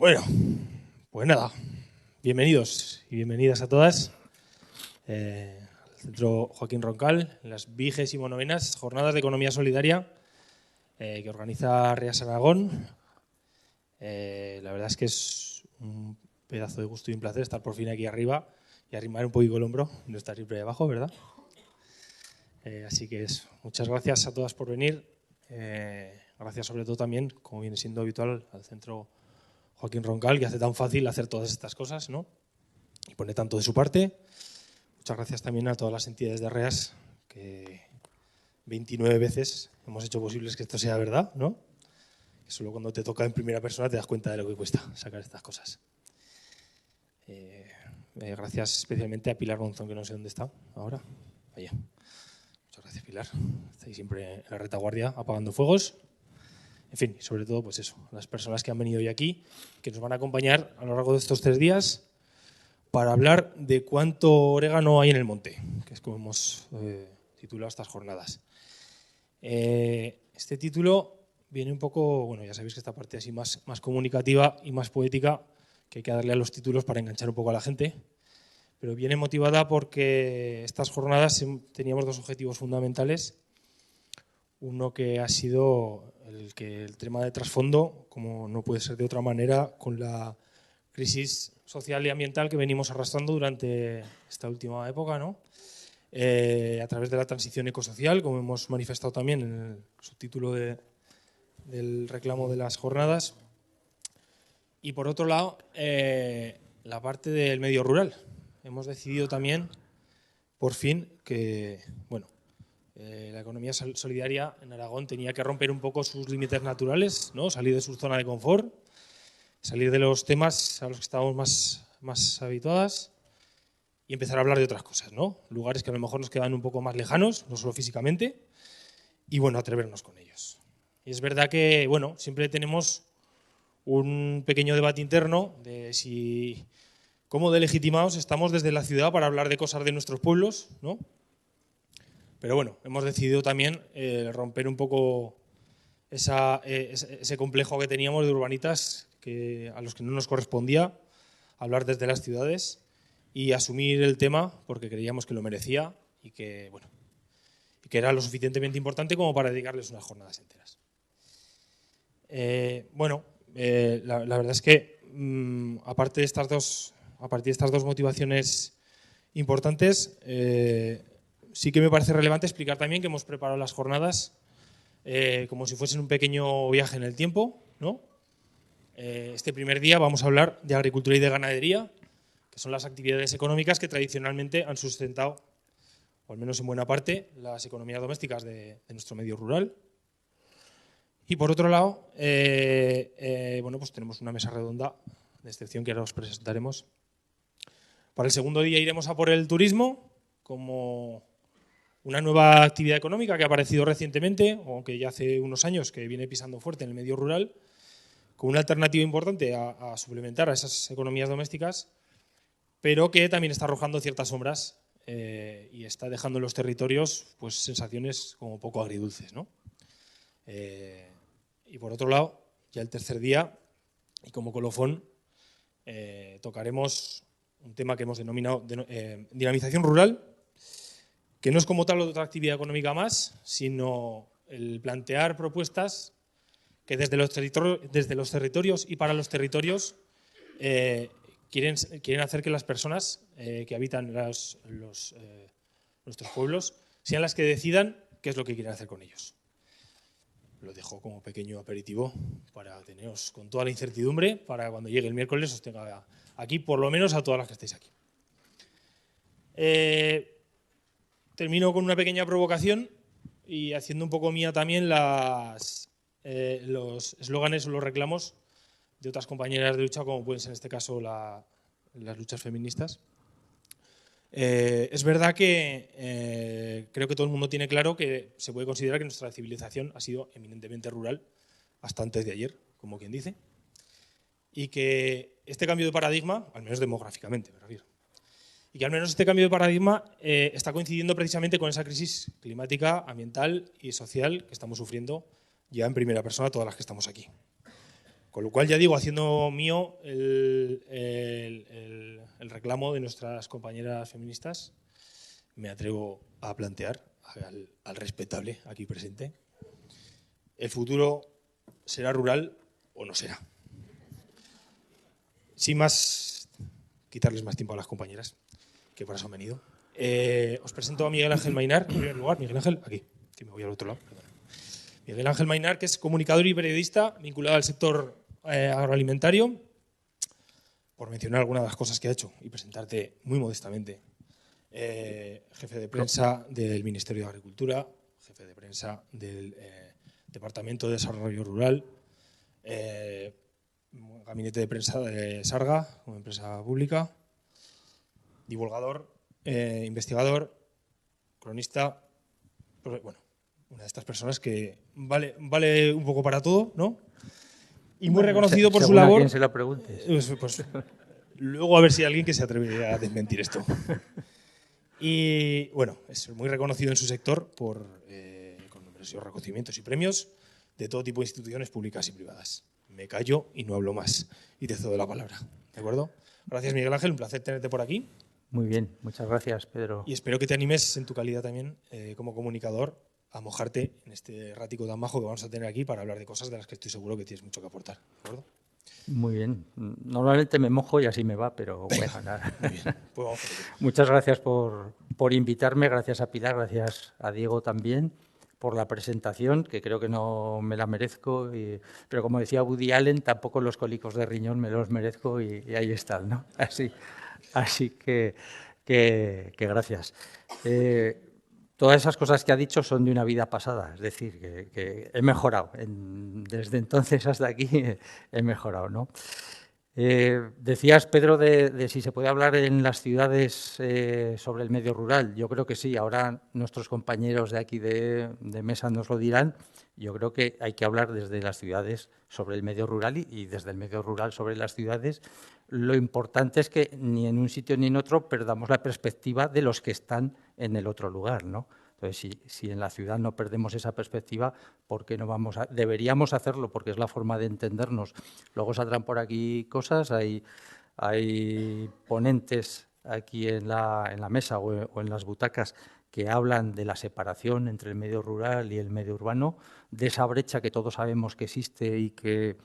Bueno, pues nada, bienvenidos y bienvenidas a todas al Centro Joaquín Roncal, en las 29ª Jornadas de Economía Solidaria que organiza Rias Aragón. La verdad es que es un pedazo de gusto y un placer estar por fin aquí arriba y arrimar un poquito el hombro, no estar siempre de abajo, ¿verdad? Así que muchas gracias a todas por venir. Gracias sobre todo también, como viene siendo habitual, al Centro Joaquín Roncal, que hace tan fácil hacer todas estas cosas, ¿no? Y pone tanto de su parte. Muchas gracias también a todas las entidades de REAS, que 29 veces hemos hecho posible que esto sea verdad, ¿no? Que solo cuando te toca en primera persona te das cuenta de lo que cuesta sacar estas cosas. Gracias especialmente a Pilar Monzón, que no sé dónde está ahora. Allá. Muchas gracias, Pilar. Estáis siempre en la retaguardia apagando fuegos. En fin, sobre todo, pues eso, las personas que han venido hoy aquí, que nos van a acompañar a lo largo de estos 3 días para hablar de cuánto orégano hay en el monte, que es como hemos titulado estas jornadas. Este título viene un poco, bueno, ya sabéis que esta parte así más comunicativa y más poética, que hay que darle a los títulos para enganchar un poco a la gente, pero viene motivada porque estas jornadas teníamos 2 objetivos fundamentales. Uno que ha sido el tema de trasfondo, como no puede ser de otra manera, con la crisis social y ambiental que venimos arrastrando durante esta última época, ¿no? A través de la transición ecosocial, como hemos manifestado también en el subtítulo del reclamo de las jornadas. Y por otro lado, la parte del medio rural. Hemos decidido también, por fin, que, bueno, la economía solidaria en Aragón tenía que romper un poco sus límites naturales, ¿no? Salir de su zona de confort, salir de los temas a los que estábamos más habituadas y empezar a hablar de otras cosas, ¿no? Lugares que a lo mejor nos quedan un poco más lejanos, no solo físicamente, y bueno, atrevernos con ellos. Y es verdad que, bueno, siempre tenemos un pequeño debate interno de cómo de legitimados estamos desde la ciudad para hablar de cosas de nuestros pueblos, ¿no? Pero bueno, hemos decidido también romper un poco ese complejo que teníamos de urbanitas a los que no nos correspondía hablar desde las ciudades y asumir el tema porque creíamos que lo merecía y que, bueno, y que era lo suficientemente importante como para dedicarles unas jornadas enteras. La verdad es que a partir de estas dos motivaciones importantes, sí que me parece relevante explicar también que hemos preparado las jornadas como si fuesen un pequeño viaje en el tiempo, ¿no? Este primer día vamos a hablar de agricultura y de ganadería, que son las actividades económicas que tradicionalmente han sustentado, o al menos en buena parte, las economías domésticas de nuestro medio rural. Y por otro lado, pues tenemos una mesa redonda de excepción que ahora os presentaremos. Para el segundo día iremos a por el turismo, como una nueva actividad económica que ha aparecido recientemente, o que ya hace unos años que viene pisando fuerte en el medio rural, con una alternativa importante a suplementar a esas economías domésticas, pero que también está arrojando ciertas sombras y está dejando en los territorios pues, sensaciones como poco agridulces, ¿no? Y por otro lado, ya el tercer día, y como colofón, tocaremos un tema que hemos denominado dinamización rural, que no es como tal otra actividad económica más, sino el plantear propuestas que desde los territorios y para los territorios quieren hacer que las personas que habitan nuestros pueblos sean las que decidan qué es lo que quieren hacer con ellos. Lo dejo como pequeño aperitivo para teneros con toda la incertidumbre para cuando llegue el miércoles os tenga aquí, por lo menos a todas las que estáis aquí. Termino con una pequeña provocación y haciendo un poco mía también los eslóganes o los reclamos de otras compañeras de lucha, como pueden ser en este caso las luchas feministas. Es verdad que creo que todo el mundo tiene claro que se puede considerar que nuestra civilización ha sido eminentemente rural hasta antes de ayer, como quien dice, y que este cambio de paradigma, al menos demográficamente, me refiero, y que al menos este cambio de paradigma está coincidiendo precisamente con esa crisis climática, ambiental y social que estamos sufriendo ya en primera persona todas las que estamos aquí. Con lo cual, ya digo, haciendo mío el reclamo de nuestras compañeras feministas, me atrevo a plantear al respetable aquí presente: ¿el futuro será rural o no será? Sin más, quitarles más tiempo a las compañeras, que para eso han venido. Os presento a Miguel Ángel Maynar, en primer lugar. Miguel Ángel, aquí, que me voy al otro lado. Perdón. Miguel Ángel Maynar, que es comunicador y periodista vinculado al sector agroalimentario, por mencionar algunas de las cosas que ha hecho y presentarte muy modestamente. Jefe de prensa del Ministerio de Agricultura, jefe de prensa del Departamento de Desarrollo Rural, gabinete de prensa de Sarga, como empresa pública, divulgador, investigador, cronista, pues, bueno, una de estas personas que vale un poco para todo, ¿no? Y muy reconocido por su labor. A quien se la preguntes. Pues, luego a ver si hay alguien que se atreve a desmentir esto. Y bueno, es muy reconocido en su sector con numerosos reconocimientos y premios de todo tipo de instituciones públicas y privadas. Me callo y no hablo más y te cedo la palabra. ¿De acuerdo? Gracias, Miguel Ángel, un placer tenerte por aquí. Muy bien, muchas gracias, Pedro. Y espero que te animes en tu calidad también como comunicador a mojarte en este ratico tan majo que vamos a tener aquí para hablar de cosas de las que estoy seguro que tienes mucho que aportar. ¿De acuerdo? Muy bien. Normalmente me mojo y así me va, pero bueno, nada. Muy bien. Pues vamos por ello. Muchas gracias por invitarme, gracias a Pilar, gracias a Diego también por la presentación, que creo que no me la merezco, pero como decía Woody Allen, tampoco los cólicos de riñón me los merezco y ahí están, ¿no? Así que gracias. Todas esas cosas que ha dicho son de una vida pasada, es decir, que he mejorado. Desde entonces hasta aquí he mejorado, ¿no? Decías, Pedro, de si se puede hablar en las ciudades sobre el medio rural. Yo creo que sí. Ahora nuestros compañeros de aquí de mesa nos lo dirán. Yo creo que hay que hablar desde las ciudades sobre el medio rural y desde el medio rural sobre las ciudades. Lo importante es que ni en un sitio ni en otro perdamos la perspectiva de los que están en el otro lugar, ¿no? Entonces, si en la ciudad no perdemos esa perspectiva, ¿por qué no vamos a...? Deberíamos hacerlo porque es la forma de entendernos. Luego saldrán por aquí cosas, hay ponentes aquí en la mesa o en las butacas que hablan de la separación entre el medio rural y el medio urbano, de esa brecha que todos sabemos que existe y que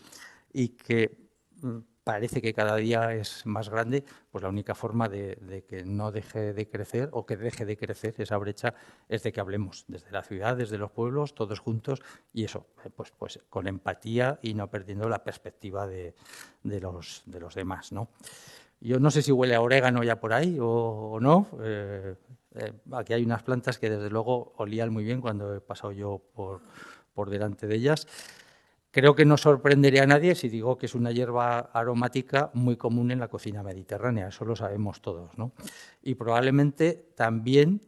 parece que cada día es más grande. Pues la única forma de que no deje de crecer o que deje de crecer esa brecha es de que hablemos desde la ciudad, desde los pueblos, todos juntos, y eso, pues con empatía y no perdiendo la perspectiva de los demás, ¿no? Yo no sé si huele a orégano ya por ahí o no. Aquí hay unas plantas que desde luego olían muy bien cuando he pasado yo por delante de ellas. Creo que no sorprendería a nadie si digo que es una hierba aromática muy común en la cocina mediterránea, eso lo sabemos todos, ¿no? Y probablemente también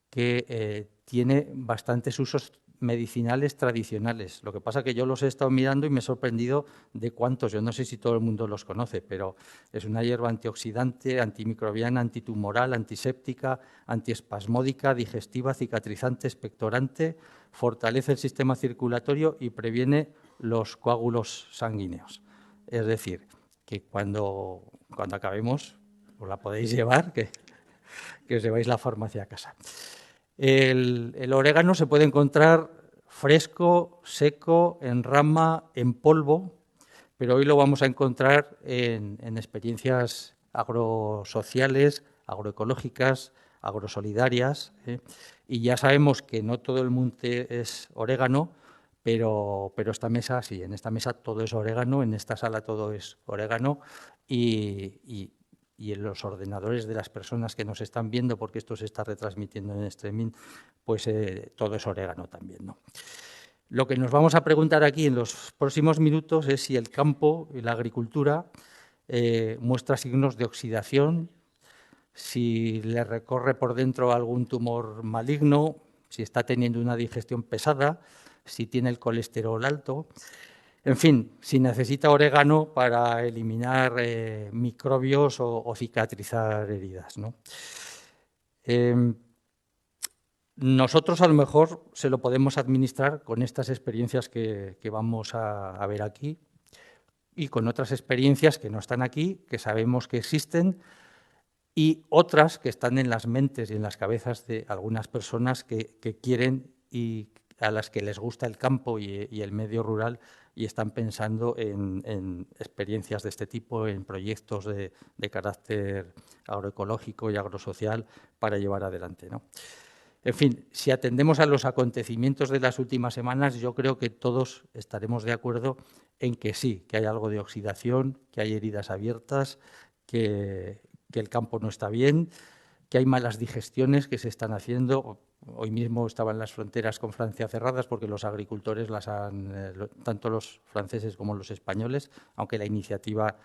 que tiene bastantes usos medicinales tradicionales. Lo que pasa es que yo los he estado mirando y me he sorprendido de cuántos. Yo no sé si todo el mundo los conoce, pero es una hierba antioxidante, antimicrobiana, antitumoral, antiséptica, antiespasmódica, digestiva, cicatrizante, expectorante, fortalece el sistema circulatorio y previene los coágulos sanguíneos. Es decir, que cuando acabemos, os la podéis llevar, que os lleváis la farmacia a casa. El orégano se puede encontrar fresco, seco, en rama, en polvo, pero hoy lo vamos a encontrar en experiencias agrosociales, agroecológicas, agrosolidarias, y ya sabemos que no todo el monte es orégano, pero esta mesa sí, en esta mesa todo es orégano, en esta sala todo es orégano y en los ordenadores de las personas que nos están viendo, porque esto se está retransmitiendo en streaming, pues todo es orégano también, ¿no? Lo que nos vamos a preguntar aquí en los próximos minutos es si el campo y la agricultura muestra signos de oxidación, si le recorre por dentro algún tumor maligno, si está teniendo una digestión pesada, si tiene el colesterol alto, en fin, si necesita orégano para eliminar microbios o cicatrizar heridas, ¿no? Nosotros a lo mejor se lo podemos administrar con estas experiencias que vamos a ver aquí. y con otras experiencias que no están aquí, que sabemos que existen, y otras que están en las mentes y en las cabezas de algunas personas que quieren y a las que les gusta el campo y el medio rural y están pensando en experiencias de este tipo, en proyectos de carácter agroecológico y agrosocial para llevar adelante, ¿no? En fin, si atendemos a los acontecimientos de las últimas semanas, yo creo que todos estaremos de acuerdo en que sí, que hay algo de oxidación, que hay heridas abiertas, que el campo no está bien, que hay malas digestiones que se están haciendo. Hoy mismo estaban las fronteras con Francia cerradas porque los agricultores las han, tanto los franceses como los españoles, aunque la iniciativa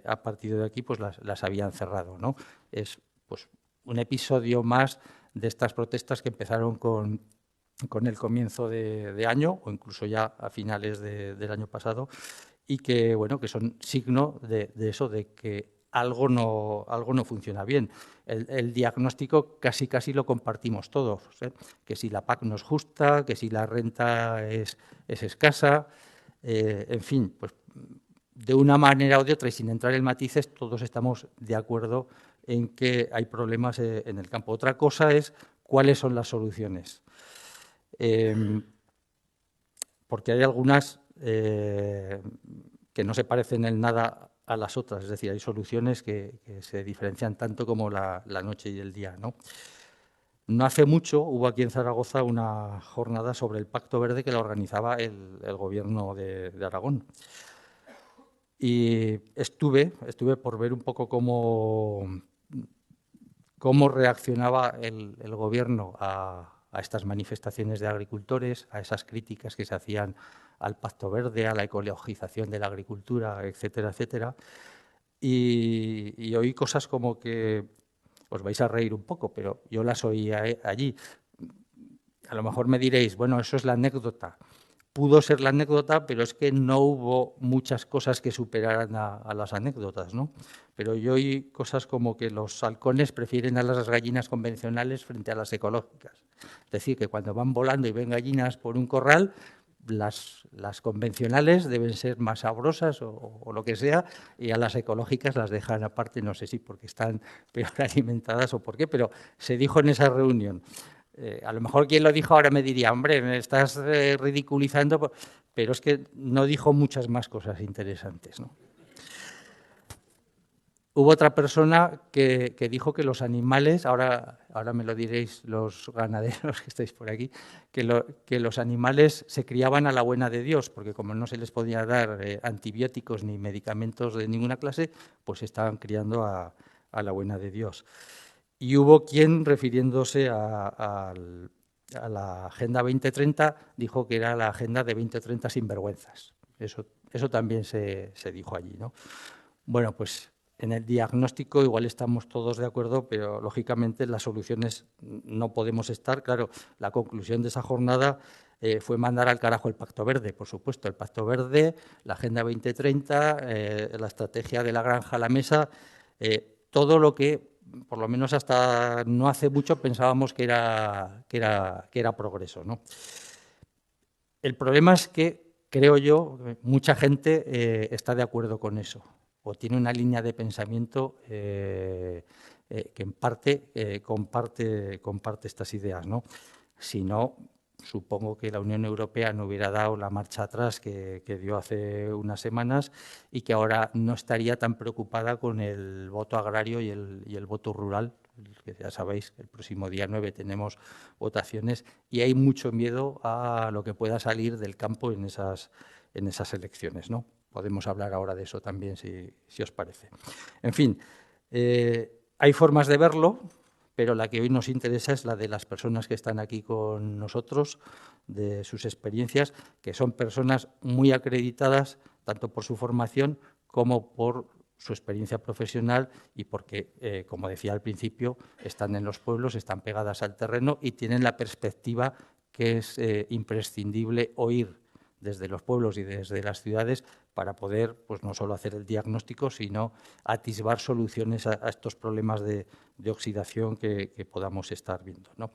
a partir de aquí pues las habían cerrado, ¿no? Es pues un episodio más de estas protestas que empezaron con el comienzo de año o incluso ya a finales del año pasado y que, bueno, que son signo de eso, de que algo no funciona bien. El diagnóstico casi lo compartimos todos, ¿eh? Que si la PAC no es justa, que si la renta es escasa, en fin, pues de una manera o de otra y sin entrar en matices, todos estamos de acuerdo en que hay problemas en el campo. Otra cosa es cuáles son las soluciones. Porque hay algunas que no se parecen en nada a las otras, es decir, hay soluciones que se diferencian tanto como la noche y el día, ¿no? No hace mucho hubo aquí en Zaragoza una jornada sobre el Pacto Verde que la organizaba el Gobierno de Aragón. Y estuve por ver un poco cómo reaccionaba el Gobierno a estas manifestaciones de agricultores, a esas críticas que se hacían al Pacto Verde, a la ecologización de la agricultura, etcétera, etcétera. Y oí cosas como que os vais a reír un poco, pero yo las oí allí. A lo mejor me diréis, bueno, eso es la anécdota. Pudo ser la anécdota, pero es que no hubo muchas cosas que superaran a las anécdotas, ¿no? Pero yo oí cosas como que los halcones prefieren a las gallinas convencionales frente a las ecológicas. Es decir, que cuando van volando y ven gallinas por un corral, las convencionales deben ser más sabrosas o lo que sea, y a las ecológicas las dejan aparte, no sé si porque están peor alimentadas o por qué, pero se dijo en esa reunión. A lo mejor quien lo dijo ahora me diría, hombre, me estás ridiculizando, pero es que no dijo muchas más cosas interesantes, ¿no? Hubo otra persona que dijo que los animales, ahora me lo diréis los ganaderos que estáis por aquí, que los animales se criaban a la buena de Dios, porque como no se les podía dar antibióticos ni medicamentos de ninguna clase, pues estaban criando a la buena de Dios. Y hubo quien, refiriéndose a la Agenda 2030, dijo que era la Agenda de 2030 sin vergüenzas. Eso también se dijo allí, ¿no? Bueno, pues en el diagnóstico igual estamos todos de acuerdo, pero lógicamente las soluciones no podemos estar. Claro, la conclusión de esa jornada fue mandar al carajo el Pacto Verde, por supuesto. El Pacto Verde, la Agenda 2030, la estrategia de la granja a la mesa, todo lo que, por lo menos hasta no hace mucho, pensábamos que era progreso, ¿no? El problema es que, creo yo, mucha gente está de acuerdo con eso, o tiene una línea de pensamiento que en parte comparte estas ideas, ¿no? Si no, supongo que la Unión Europea no hubiera dado la marcha atrás que dio hace unas semanas y que ahora no estaría tan preocupada con el voto agrario y el voto rural, que ya sabéis, el próximo día 9 tenemos votaciones y hay mucho miedo a lo que pueda salir del campo en esas elecciones, ¿no? Podemos hablar ahora de eso también, si os parece. En fin, hay formas de verlo, pero la que hoy nos interesa es la de las personas que están aquí con nosotros, de sus experiencias, que son personas muy acreditadas, tanto por su formación como por su experiencia profesional y porque, como decía al principio, están en los pueblos, están pegadas al terreno y tienen la perspectiva que es imprescindible oír desde los pueblos y desde las ciudades para poder, pues no solo hacer el diagnóstico, sino atisbar soluciones a estos problemas de oxidación que podamos estar viendo, ¿no?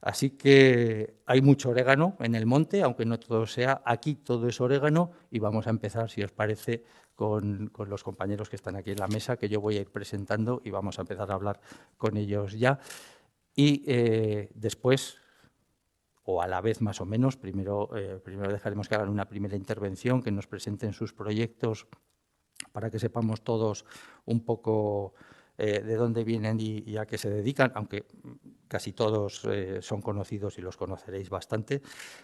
Así que hay mucho orégano en el monte, aunque no todo sea, aquí todo es orégano, y vamos a empezar, si os parece, con los compañeros que están aquí en la mesa, que yo voy a ir presentando y vamos a empezar a hablar con ellos ya. Y después, o a la vez más o menos, primero dejaremos que hagan una primera intervención, que nos presenten sus proyectos para que sepamos todos un poco de dónde vienen y a qué se dedican, aunque casi todos son conocidos y los conoceréis bastante.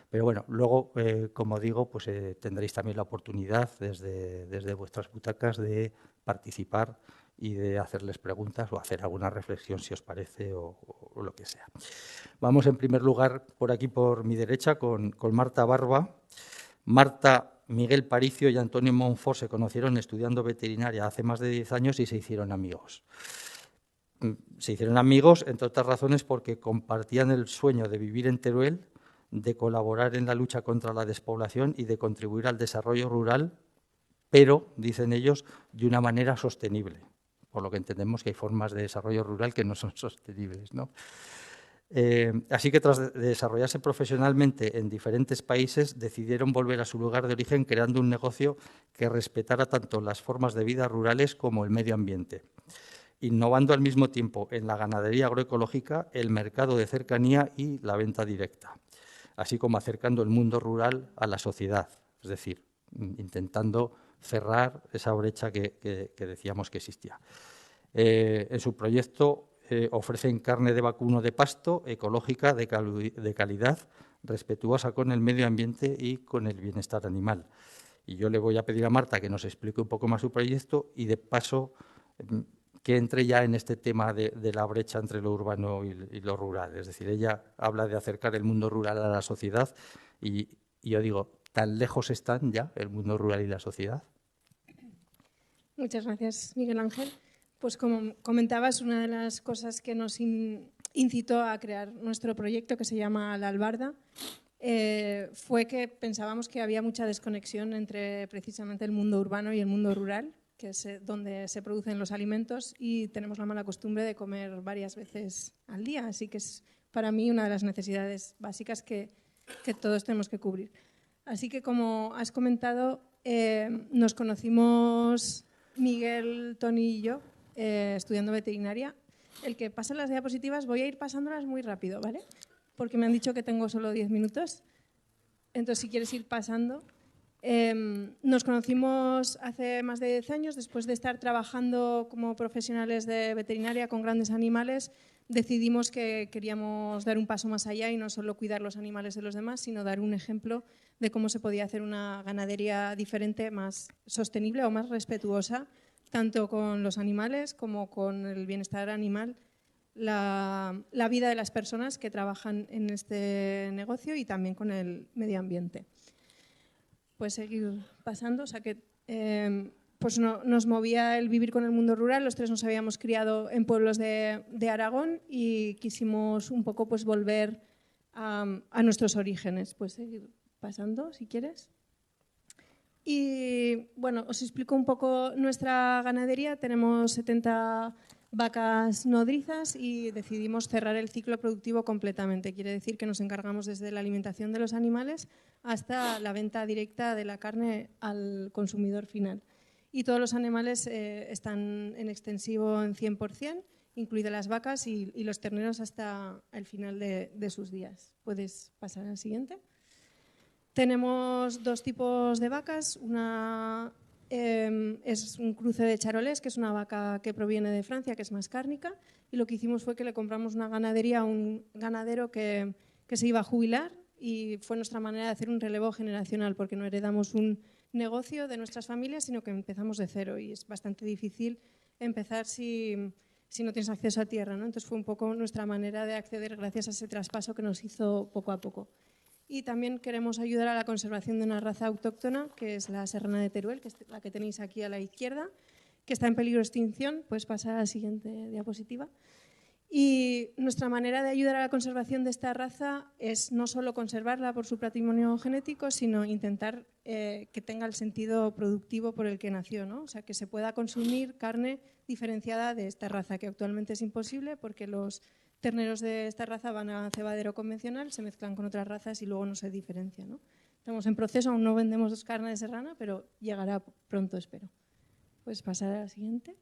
Pero bueno, luego, como digo, pues tendréis también la oportunidad desde vuestras butacas de participar y de hacerles preguntas o hacer alguna reflexión, si os parece, o lo que sea. Vamos, en primer lugar, por aquí, por mi derecha, con Marta Barba. Marta, Miguel Paricio y Antonio Monfort se conocieron estudiando veterinaria hace más de 10 años y se hicieron amigos. Se hicieron amigos, entre otras razones, porque compartían el sueño de vivir en Teruel, de colaborar en la lucha contra la despoblación y de contribuir al desarrollo rural, pero, dicen ellos, de una manera sostenible, por lo que entendemos que hay formas de desarrollo rural que no son sostenibles, ¿no? Así que tras desarrollarse profesionalmente en diferentes países, decidieron volver a su lugar de origen creando un negocio que respetara tanto las formas de vida rurales como el medio ambiente, innovando al mismo tiempo en la ganadería agroecológica, el mercado de cercanía y la venta directa, así como acercando el mundo rural a la sociedad, es decir, intentando cerrar esa brecha que decíamos que existía. En su proyecto ofrecen carne de vacuno de pasto, ecológica, de calidad, respetuosa con el medio ambiente y con el bienestar animal. Y yo le voy a pedir a Marta que nos explique un poco más su proyecto y, de paso, que entre ya en este tema de la brecha entre lo urbano y lo rural. Es decir, ella habla de acercar el mundo rural a la sociedad y yo digo, ¿tan lejos están ya el mundo rural y la sociedad? Muchas gracias, Miguel Ángel. Pues como comentabas, una de las cosas que nos incitó a crear nuestro proyecto, que se llama La Albarda, fue que pensábamos que había mucha desconexión entre precisamente el mundo urbano y el mundo rural, que es donde se producen los alimentos, y tenemos la mala costumbre de comer varias veces al día. Así que es para mí una de las necesidades básicas que todos tenemos que cubrir. Así que, como has comentado, nos conocimos Miguel, Tony y yo estudiando veterinaria. El que pasa las diapositivas, voy a ir pasándolas muy rápido, ¿vale? Porque me han dicho que tengo solo 10 minutos. Entonces, si quieres ir pasando. Nos conocimos hace más de 10 años, después de estar trabajando como profesionales de veterinaria con grandes animales. Decidimos que queríamos dar un paso más allá y no solo cuidar los animales de los demás, sino dar un ejemplo de cómo se podía hacer una ganadería diferente, más sostenible o más respetuosa, tanto con los animales como con el bienestar animal, la vida de las personas que trabajan en este negocio y también con el medio ambiente. Pues seguir pasando, o sea que pues nos movía el vivir con el mundo rural. Los tres nos habíamos criado en pueblos de Aragón y quisimos un poco pues volver a nuestros orígenes. Pues seguir pasando, si quieres. Y bueno, os explico un poco nuestra ganadería. Tenemos 70 vacas nodrizas y decidimos cerrar el ciclo productivo completamente. Quiere decir que nos encargamos desde la alimentación de los animales hasta la venta directa de la carne al consumidor final. Y todos los animales están en extensivo en 100%, incluidas las vacas y los terneros hasta el final de sus días. Puedes pasar al siguiente. Tenemos dos tipos de vacas. Una es un cruce de charolés, que es una vaca que proviene de Francia, que es más cárnica. Y lo que hicimos fue que le compramos una ganadería a un ganadero que se iba a jubilar, y fue nuestra manera de hacer un relevo generacional, porque no heredamos un negocio de nuestras familias, sino que empezamos de cero, y es bastante difícil empezar si no tienes acceso a tierra, ¿no? Entonces fue un poco nuestra manera de acceder gracias a ese traspaso que nos hizo poco a poco. Y también queremos ayudar a la conservación de una raza autóctona, que es la serrana de Teruel, que es la que tenéis aquí a la izquierda, que está en peligro de extinción. Puedes pasar a la siguiente diapositiva. Y nuestra manera de ayudar a la conservación de esta raza es no solo conservarla por su patrimonio genético, sino intentar que tenga el sentido productivo por el que nació, ¿no? O sea, que se pueda consumir carne diferenciada de esta raza, que actualmente es imposible porque los terneros de esta raza van a cebadero convencional, se mezclan con otras razas y luego no se diferencia, ¿no? Estamos en proceso, aún no vendemos carne de serrana, pero llegará pronto, espero. Puedes pasar a la siguiente.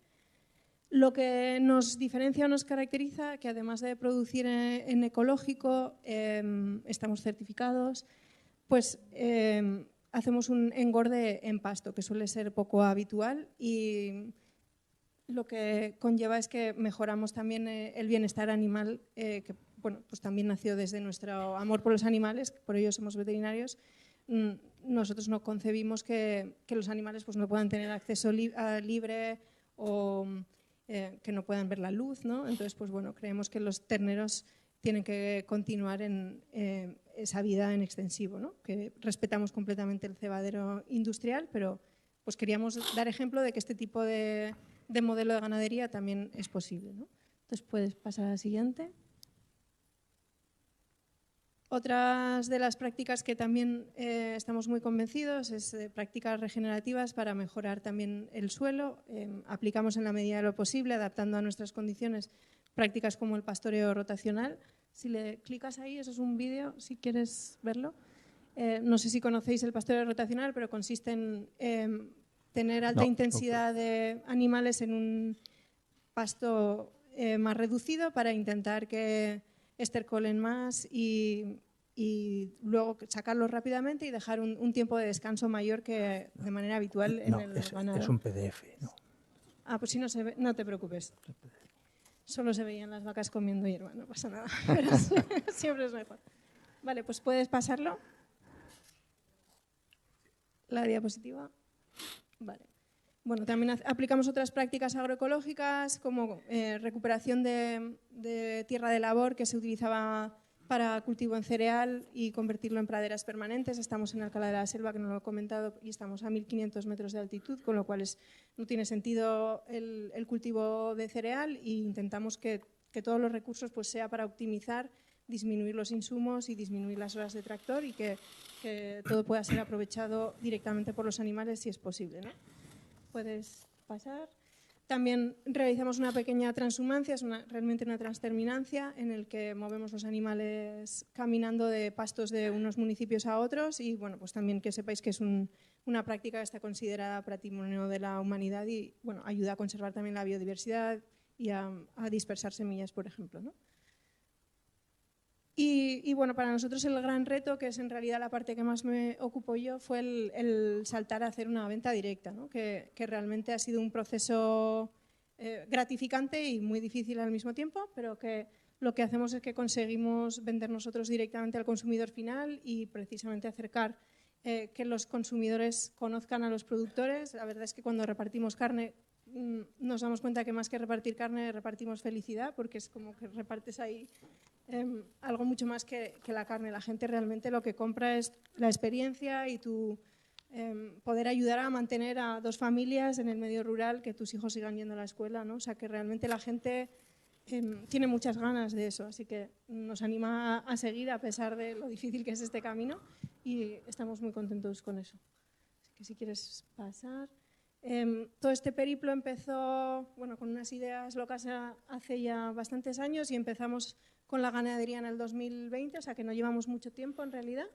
Lo que nos diferencia o nos caracteriza, que además de producir en ecológico, estamos certificados, pues hacemos un engorde en pasto, que suele ser poco habitual, y lo que conlleva es que mejoramos también el bienestar animal, que bueno, pues también nació desde nuestro amor por los animales, por ello somos veterinarios. Nosotros no concebimos que los animales pues no puedan tener acceso libre o que no puedan ver la luz, ¿no? Entonces, pues bueno, creemos que los terneros tienen que continuar en esa vida en extensivo, ¿no? Que respetamos completamente el cebadero industrial, pero pues queríamos dar ejemplo de que este tipo de modelo de ganadería también es posible, ¿no? Entonces, puedes pasar a la siguiente. Otras de las prácticas que también estamos muy convencidos es prácticas regenerativas para mejorar también el suelo. Aplicamos en la medida de lo posible, adaptando a nuestras condiciones, prácticas como el pastoreo rotacional. Si le clicas ahí, eso es un vídeo, si quieres verlo. No sé si conocéis el pastoreo rotacional, pero consiste en tener alta intensidad de animales en un pasto más reducido para intentar que estercolen más y luego sacarlos rápidamente y dejar un tiempo de descanso mayor que de manera habitual en el ganado. Es un PDF, ¿no? Ah, pues si no se ve, no te preocupes. Solo se veían las vacas comiendo hierba, no pasa nada. Pero siempre es mejor. Vale, pues puedes pasarlo. La diapositiva. Vale. Bueno, también aplicamos otras prácticas agroecológicas como recuperación de tierra de labor que se utilizaba para cultivo en cereal y convertirlo en praderas permanentes. Estamos en Alcalá de la Selva, que no lo he comentado, y estamos a 1.500 metros de altitud, con lo cual no tiene sentido el cultivo de cereal, e intentamos que todos los recursos pues, sea para optimizar, disminuir los insumos y disminuir las horas de tractor y que todo pueda ser aprovechado directamente por los animales si es posible, ¿no? Puedes pasar. También realizamos una pequeña transhumancia, es realmente una transterminancia en el que movemos los animales caminando de pastos de unos municipios a otros y bueno, pues también que sepáis que es una práctica que está considerada patrimonio de la humanidad y bueno, ayuda a conservar también la biodiversidad y a dispersar semillas, por ejemplo, ¿no? Y bueno, para nosotros el gran reto, que es en realidad la parte que más me ocupo yo, fue el saltar a hacer una venta directa, ¿no? que realmente ha sido un proceso gratificante y muy difícil al mismo tiempo, pero que lo que hacemos es que conseguimos vender nosotros directamente al consumidor final y precisamente acercar que los consumidores conozcan a los productores. La verdad es que cuando repartimos carne nos damos cuenta que más que repartir carne repartimos felicidad, porque es como que repartes ahí algo mucho más que la carne. La gente realmente lo que compra es la experiencia y tu poder ayudar a mantener a dos familias en el medio rural, que tus hijos sigan yendo a la escuela, ¿no? O sea, que realmente la gente tiene muchas ganas de eso, así que nos anima a seguir a pesar de lo difícil que es este camino y estamos muy contentos con eso. Así que si quieres pasar. Todo este periplo empezó bueno, con unas ideas locas hace ya bastantes años y empezamos con la ganadería en el 2020, o sea que no llevamos mucho tiempo en realidad.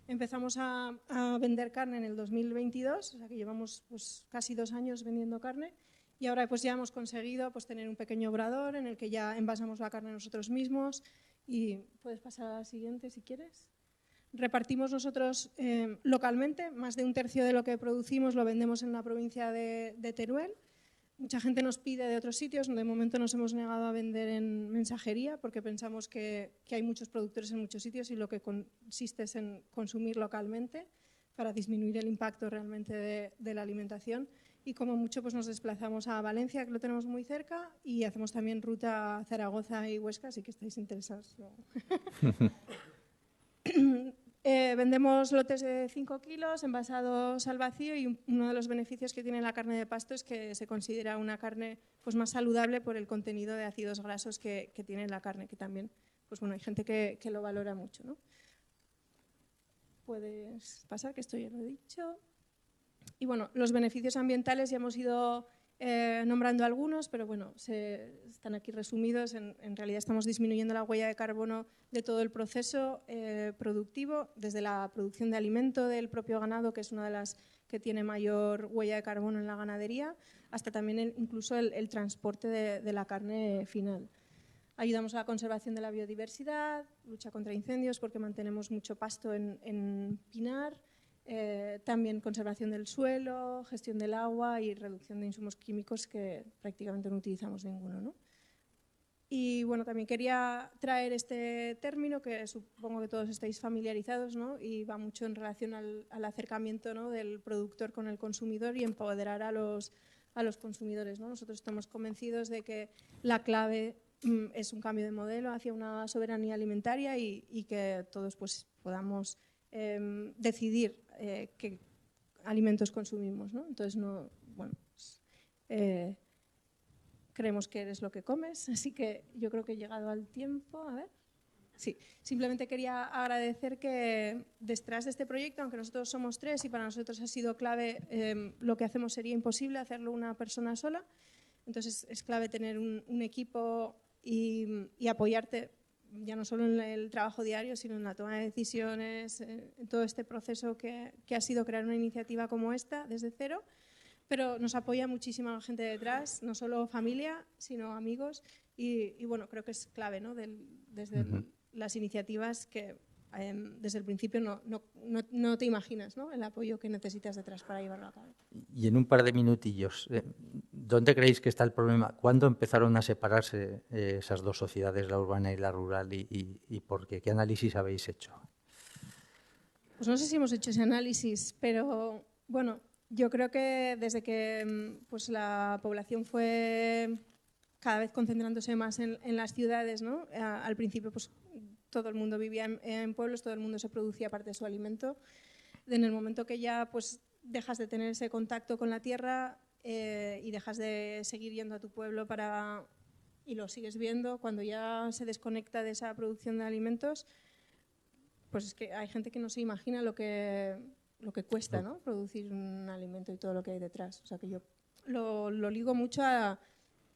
Empezamos a vender carne en el 2022, o sea que llevamos pues, casi 2 años vendiendo carne y ahora pues ya hemos conseguido pues, tener un pequeño obrador en el que ya envasamos la carne nosotros mismos y puedes pasar a la siguiente si quieres. Repartimos nosotros localmente, más de 1/3 de lo que producimos lo vendemos en la provincia de Teruel. Mucha gente nos pide de otros sitios, de momento nos hemos negado a vender en mensajería porque pensamos que hay muchos productores en muchos sitios y lo que consiste es en consumir localmente para disminuir el impacto realmente de la alimentación y como mucho pues nos desplazamos a Valencia, que lo tenemos muy cerca, y hacemos también ruta a Zaragoza y Huesca, así que estáis interesados. Vendemos lotes de 5 kilos envasados al vacío y uno de los beneficios que tiene la carne de pasto es que se considera una carne pues, más saludable por el contenido de ácidos grasos que tiene la carne, que también pues, bueno, hay gente que lo valora mucho, ¿no? Puedes pasar, que esto ya lo he dicho. Y bueno, los beneficios ambientales ya hemos ido nombrando algunos, pero bueno, están aquí resumidos. En realidad estamos disminuyendo la huella de carbono de todo el proceso productivo, desde la producción de alimento del propio ganado, que es una de las que tiene mayor huella de carbono en la ganadería, hasta también incluso el transporte de la carne final. Ayudamos a la conservación de la biodiversidad, lucha contra incendios porque mantenemos mucho pasto en pinar, también conservación del suelo, gestión del agua y reducción de insumos químicos que prácticamente no utilizamos ninguno, ¿no? Y bueno, también quería traer este término que supongo que todos estáis familiarizados, ¿no? Y va mucho en relación al acercamiento, ¿no?, del productor con el consumidor y empoderar a los consumidores, ¿no? Nosotros estamos convencidos de que la clave es un cambio de modelo hacia una soberanía alimentaria y que todos pues, podamos decidir qué alimentos consumimos, ¿no? Entonces, creemos que eres lo que comes, así que yo creo que he llegado al tiempo. A ver. Sí, simplemente quería agradecer que detrás de este proyecto, aunque nosotros somos 3 y para nosotros ha sido clave, lo que hacemos sería imposible hacerlo una persona sola, entonces es clave tener un equipo y apoyarte ya no solo en el trabajo diario, sino en la toma de decisiones, en todo este proceso que ha sido crear una iniciativa como esta desde cero, pero nos apoya muchísima gente detrás, no solo familia, sino amigos y bueno, creo que es clave, ¿no?, desde las iniciativas que desde el principio no te imaginas, ¿no?, el apoyo que necesitas detrás para llevarlo a cabo. Y en un par de minutillos, ¿dónde creéis que está el problema? ¿Cuándo empezaron a separarse esas dos sociedades, la urbana y la rural, y por qué? ¿Qué análisis habéis hecho? Pues no sé si hemos hecho ese análisis, pero bueno, yo creo que desde que pues la población fue cada vez concentrándose más en las ciudades, ¿no? Al principio pues todo el mundo vivía en pueblos, todo el mundo se producía parte de su alimento. En el momento que ya pues dejas de tener ese contacto con la tierra y dejas de seguir yendo a tu pueblo y lo sigues viendo, cuando ya se desconecta de esa producción de alimentos, pues es que hay gente que no se imagina lo que cuesta, ¿no?, producir un alimento y todo lo que hay detrás. O sea que yo lo ligo mucho a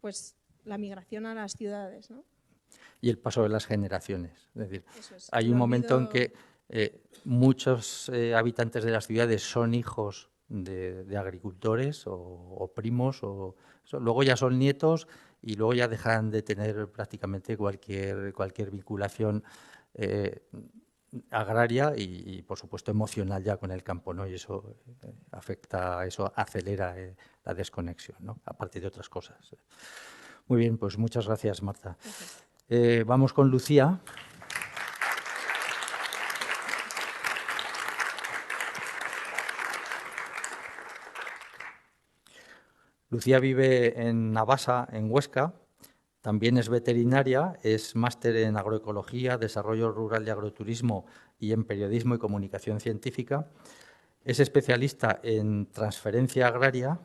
pues la migración a las ciudades, ¿no? Y el paso de las generaciones. Es decir, Es, hay un momento en que muchos habitantes de las ciudades son hijos de agricultores o primos, luego ya son nietos y luego ya dejan de tener prácticamente cualquier vinculación agraria y, por supuesto, emocional ya con el campo, ¿no? Y eso eso acelera la desconexión, ¿no?, aparte de otras cosas. Muy bien, pues muchas gracias, Marta. Vamos con Lucía. Lucía vive en Navasa, en Huesca. También es veterinaria, es máster en agroecología, desarrollo rural y agroturismo y en periodismo y comunicación científica. Es especialista en transferencia agraria.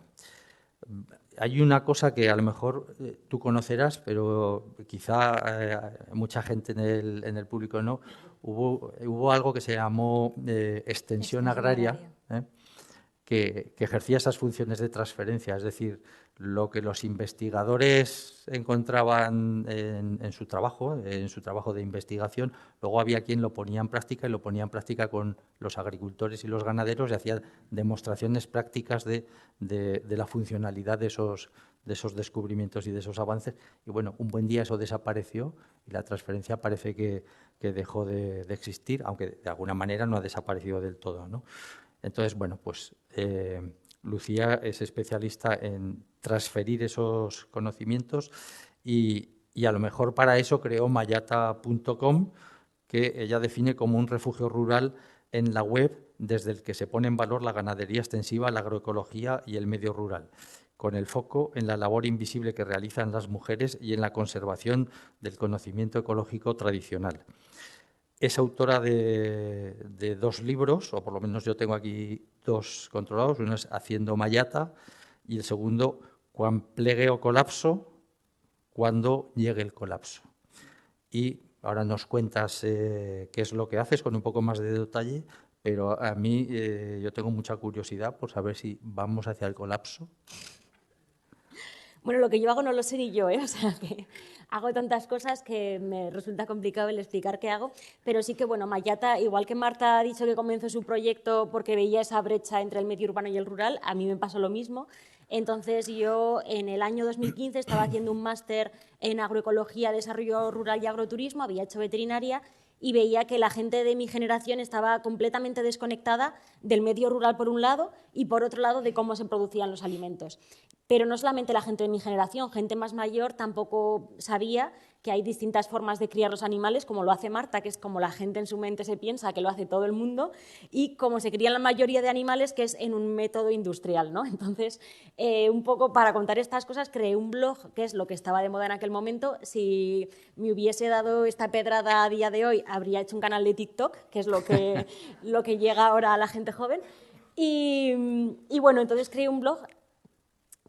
Hay una cosa que a lo mejor tú conocerás, pero quizá mucha gente en el público no. Hubo algo que se llamó extensión agraria. Que ejercía esas funciones de transferencia, es decir, lo que los investigadores encontraban en su trabajo de investigación, luego había quien lo ponía en práctica y lo ponía en práctica con los agricultores y los ganaderos y hacía demostraciones prácticas de la funcionalidad de esos descubrimientos y de esos avances. Y bueno, un buen día eso desapareció y la transferencia parece que dejó de existir, aunque de alguna manera no ha desaparecido del todo, ¿no? Entonces, bueno, pues Lucía es especialista en transferir esos conocimientos y a lo mejor para eso creó mayata.com, que ella define como un refugio rural en la web desde el que se pone en valor la ganadería extensiva, la agroecología y el medio rural, con el foco en la labor invisible que realizan las mujeres y en la conservación del conocimiento ecológico tradicional. Es autora de 2 libros, o por lo menos yo tengo aquí 2 controlados. Uno es Haciendo Mayata y el segundo, Quan plegue o colapso, cuando llegue el colapso. Y ahora nos cuentas qué es lo que haces con un poco más de detalle, pero a mí yo tengo mucha curiosidad por saber si vamos hacia el colapso. Bueno, lo que yo hago no lo sé ni yo, ¿eh? O sea, que hago tantas cosas que me resulta complicado el explicar qué hago, pero sí que, bueno, Mayata, igual que Marta ha dicho que comenzó su proyecto porque veía esa brecha entre el medio urbano y el rural, a mí me pasó lo mismo. Entonces, yo en el año 2015 estaba haciendo un máster en agroecología, desarrollo rural y agroturismo, había hecho veterinaria y veía que la gente de mi generación estaba completamente desconectada del medio rural por un lado y por otro lado de cómo se producían los alimentos. Pero no solamente la gente de mi generación, gente más mayor tampoco sabía que hay distintas formas de criar los animales, como lo hace Marta, que es como la gente en su mente se piensa que lo hace todo el mundo, y como se crían la mayoría de animales, que es en un método industrial, ¿no? Entonces, un poco para contar estas cosas, creé un blog, que es lo que estaba de moda en aquel momento. Si me hubiese dado esta pedrada a día de hoy, habría hecho un canal de TikTok, que es lo que llega ahora a la gente joven. Y bueno, entonces creé un blog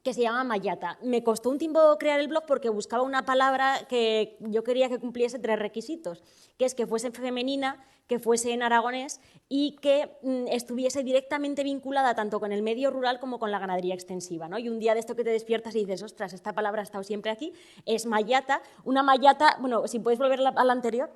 que se llama Mayata. Me costó un tiempo crear el blog porque buscaba una palabra que yo quería que cumpliese 3 requisitos, que es que fuese femenina, que fuese en aragonés y que estuviese directamente vinculada tanto con el medio rural como con la ganadería extensiva, ¿no? Y un día de esto que te despiertas y dices, ostras, esta palabra ha estado siempre aquí, es Mayata. Una Mayata, bueno, si puedes volver a la anterior.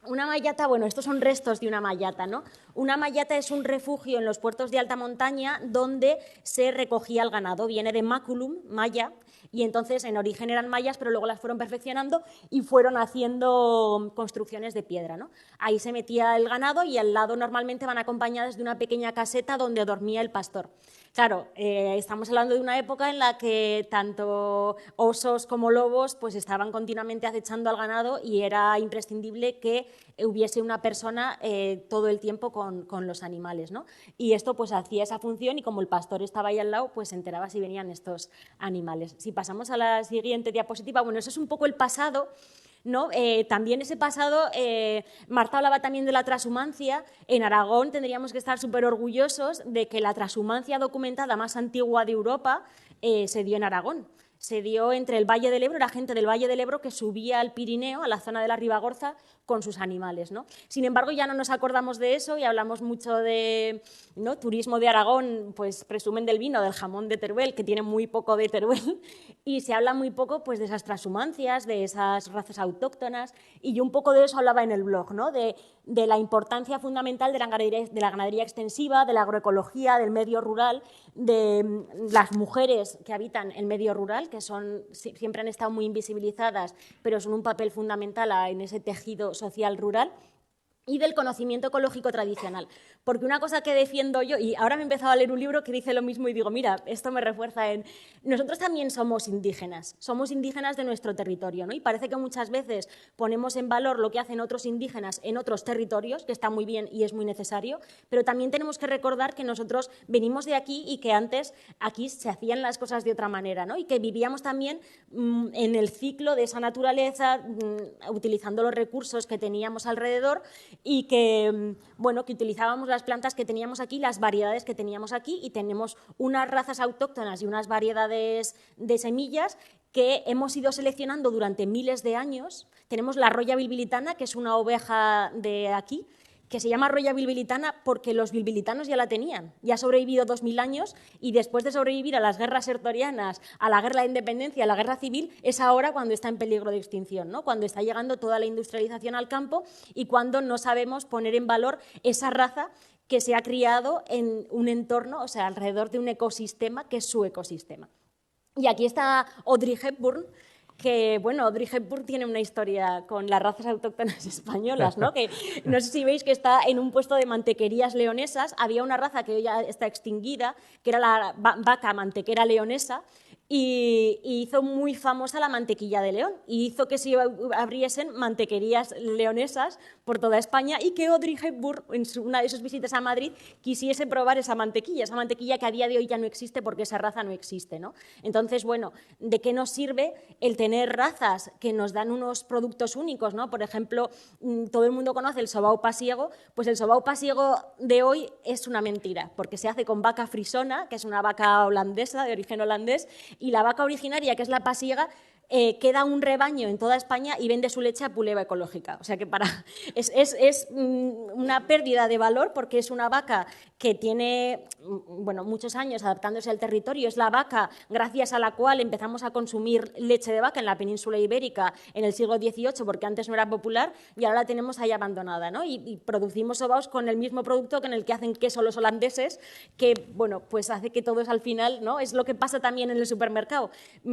Una mayata, bueno, estos son restos de una mayata, ¿no? Una mayata es un refugio en los puertos de alta montaña donde se recogía el ganado. Viene de maculum, maya, y entonces en origen eran mayas, pero luego las fueron perfeccionando y fueron haciendo construcciones de piedra, ¿no? Ahí se metía el ganado y al lado normalmente van acompañadas de una pequeña caseta donde dormía el pastor. Claro, estamos hablando de una época en la que tanto osos como lobos pues estaban continuamente acechando al ganado y era imprescindible que hubiese una persona todo el tiempo con los animales, ¿no? Y esto pues hacía esa función y como el pastor estaba ahí al lado, pues se enteraba si venían estos animales. Si pasamos a la siguiente diapositiva, bueno, eso es un poco el pasado, ¿no? También ese pasado, Marta hablaba también de la transhumancia. En Aragón tendríamos que estar súper orgullosos de que la transhumancia documentada más antigua de Europa se dio en Aragón. Se dio entre el Valle del Ebro, era gente del Valle del Ebro que subía al Pirineo, a la zona de la Ribagorza, con sus animales, ¿no? Sin embargo, ya no nos acordamos de eso y hablamos mucho de, ¿no? Turismo de Aragón, pues presumen del vino, del jamón de Teruel, que tiene muy poco de Teruel, y se habla muy poco pues, de esas transhumancias, de esas razas autóctonas, y yo un poco de eso hablaba en el blog, ¿no? De la importancia fundamental de la ganadería extensiva, de la agroecología, del medio rural, de las mujeres que habitan el medio rural, que siempre han estado muy invisibilizadas, pero son un papel fundamental en ese tejido social rural, y del conocimiento ecológico tradicional. Porque una cosa que defiendo yo, y ahora me he empezado a leer un libro que dice lo mismo y digo, mira, esto me refuerza en... Nosotros también somos indígenas de nuestro territorio, ¿no? Y parece que muchas veces ponemos en valor lo que hacen otros indígenas en otros territorios, que está muy bien y es muy necesario, pero también tenemos que recordar que nosotros venimos de aquí y que antes aquí se hacían las cosas de otra manera, ¿no? Y que vivíamos también en el ciclo de esa naturaleza, utilizando los recursos que teníamos alrededor y que, bueno, que utilizábamos las plantas que teníamos aquí, las variedades que teníamos aquí, y tenemos unas razas autóctonas y unas variedades de semillas que hemos ido seleccionando durante miles de años. Tenemos la roya bilbilitana, que es una oveja de aquí, que se llama roya bilbilitana porque los bilbilitanos ya la tenían, ya ha sobrevivido 2000 años y después de sobrevivir a las guerras sertorianas, a la guerra de independencia, a la guerra civil, es ahora cuando está en peligro de extinción, ¿no? Cuando está llegando toda la industrialización al campo y cuando no sabemos poner en valor esa raza que se ha criado en un entorno, o sea, alrededor de un ecosistema que es su ecosistema. Y aquí está Audrey Hepburn, que, bueno, Audrey Hepburn tiene una historia con las razas autóctonas españolas, ¿no? Que no sé si veis que está en un puesto de mantequerías leonesas. Había una raza que hoy ya está extinguida, que era la vaca mantequera leonesa, y hizo muy famosa la mantequilla de león y hizo que se abriesen mantequerías leonesas por toda España y que Audrey Hepburn, en una de sus visitas a Madrid, quisiese probar esa mantequilla que a día de hoy ya no existe porque esa raza no existe, ¿no? Entonces, bueno, ¿de qué nos sirve el tener razas que nos dan unos productos únicos, ¿no? Por ejemplo, todo el mundo conoce el sobao pasiego, pues el sobao pasiego de hoy es una mentira, porque se hace con vaca frisona, que es una vaca holandesa, de origen holandés, y la vaca originaria, que es la pasiega, queda un rebaño en toda España y vende su leche a Puleva Ecológica. O sea que es una pérdida de valor porque es una vaca que tiene muchos años adaptándose al territorio, es la vaca gracias a la cual empezamos a consumir leche de vaca en la península ibérica en el siglo XVIII, porque antes no era popular y ahora la tenemos ahí abandonada, ¿no? Y producimos sobaos con el mismo producto con el que hacen queso los holandeses, que pues hace que todo es al final, ¿no? Es lo que pasa también en el supermercado.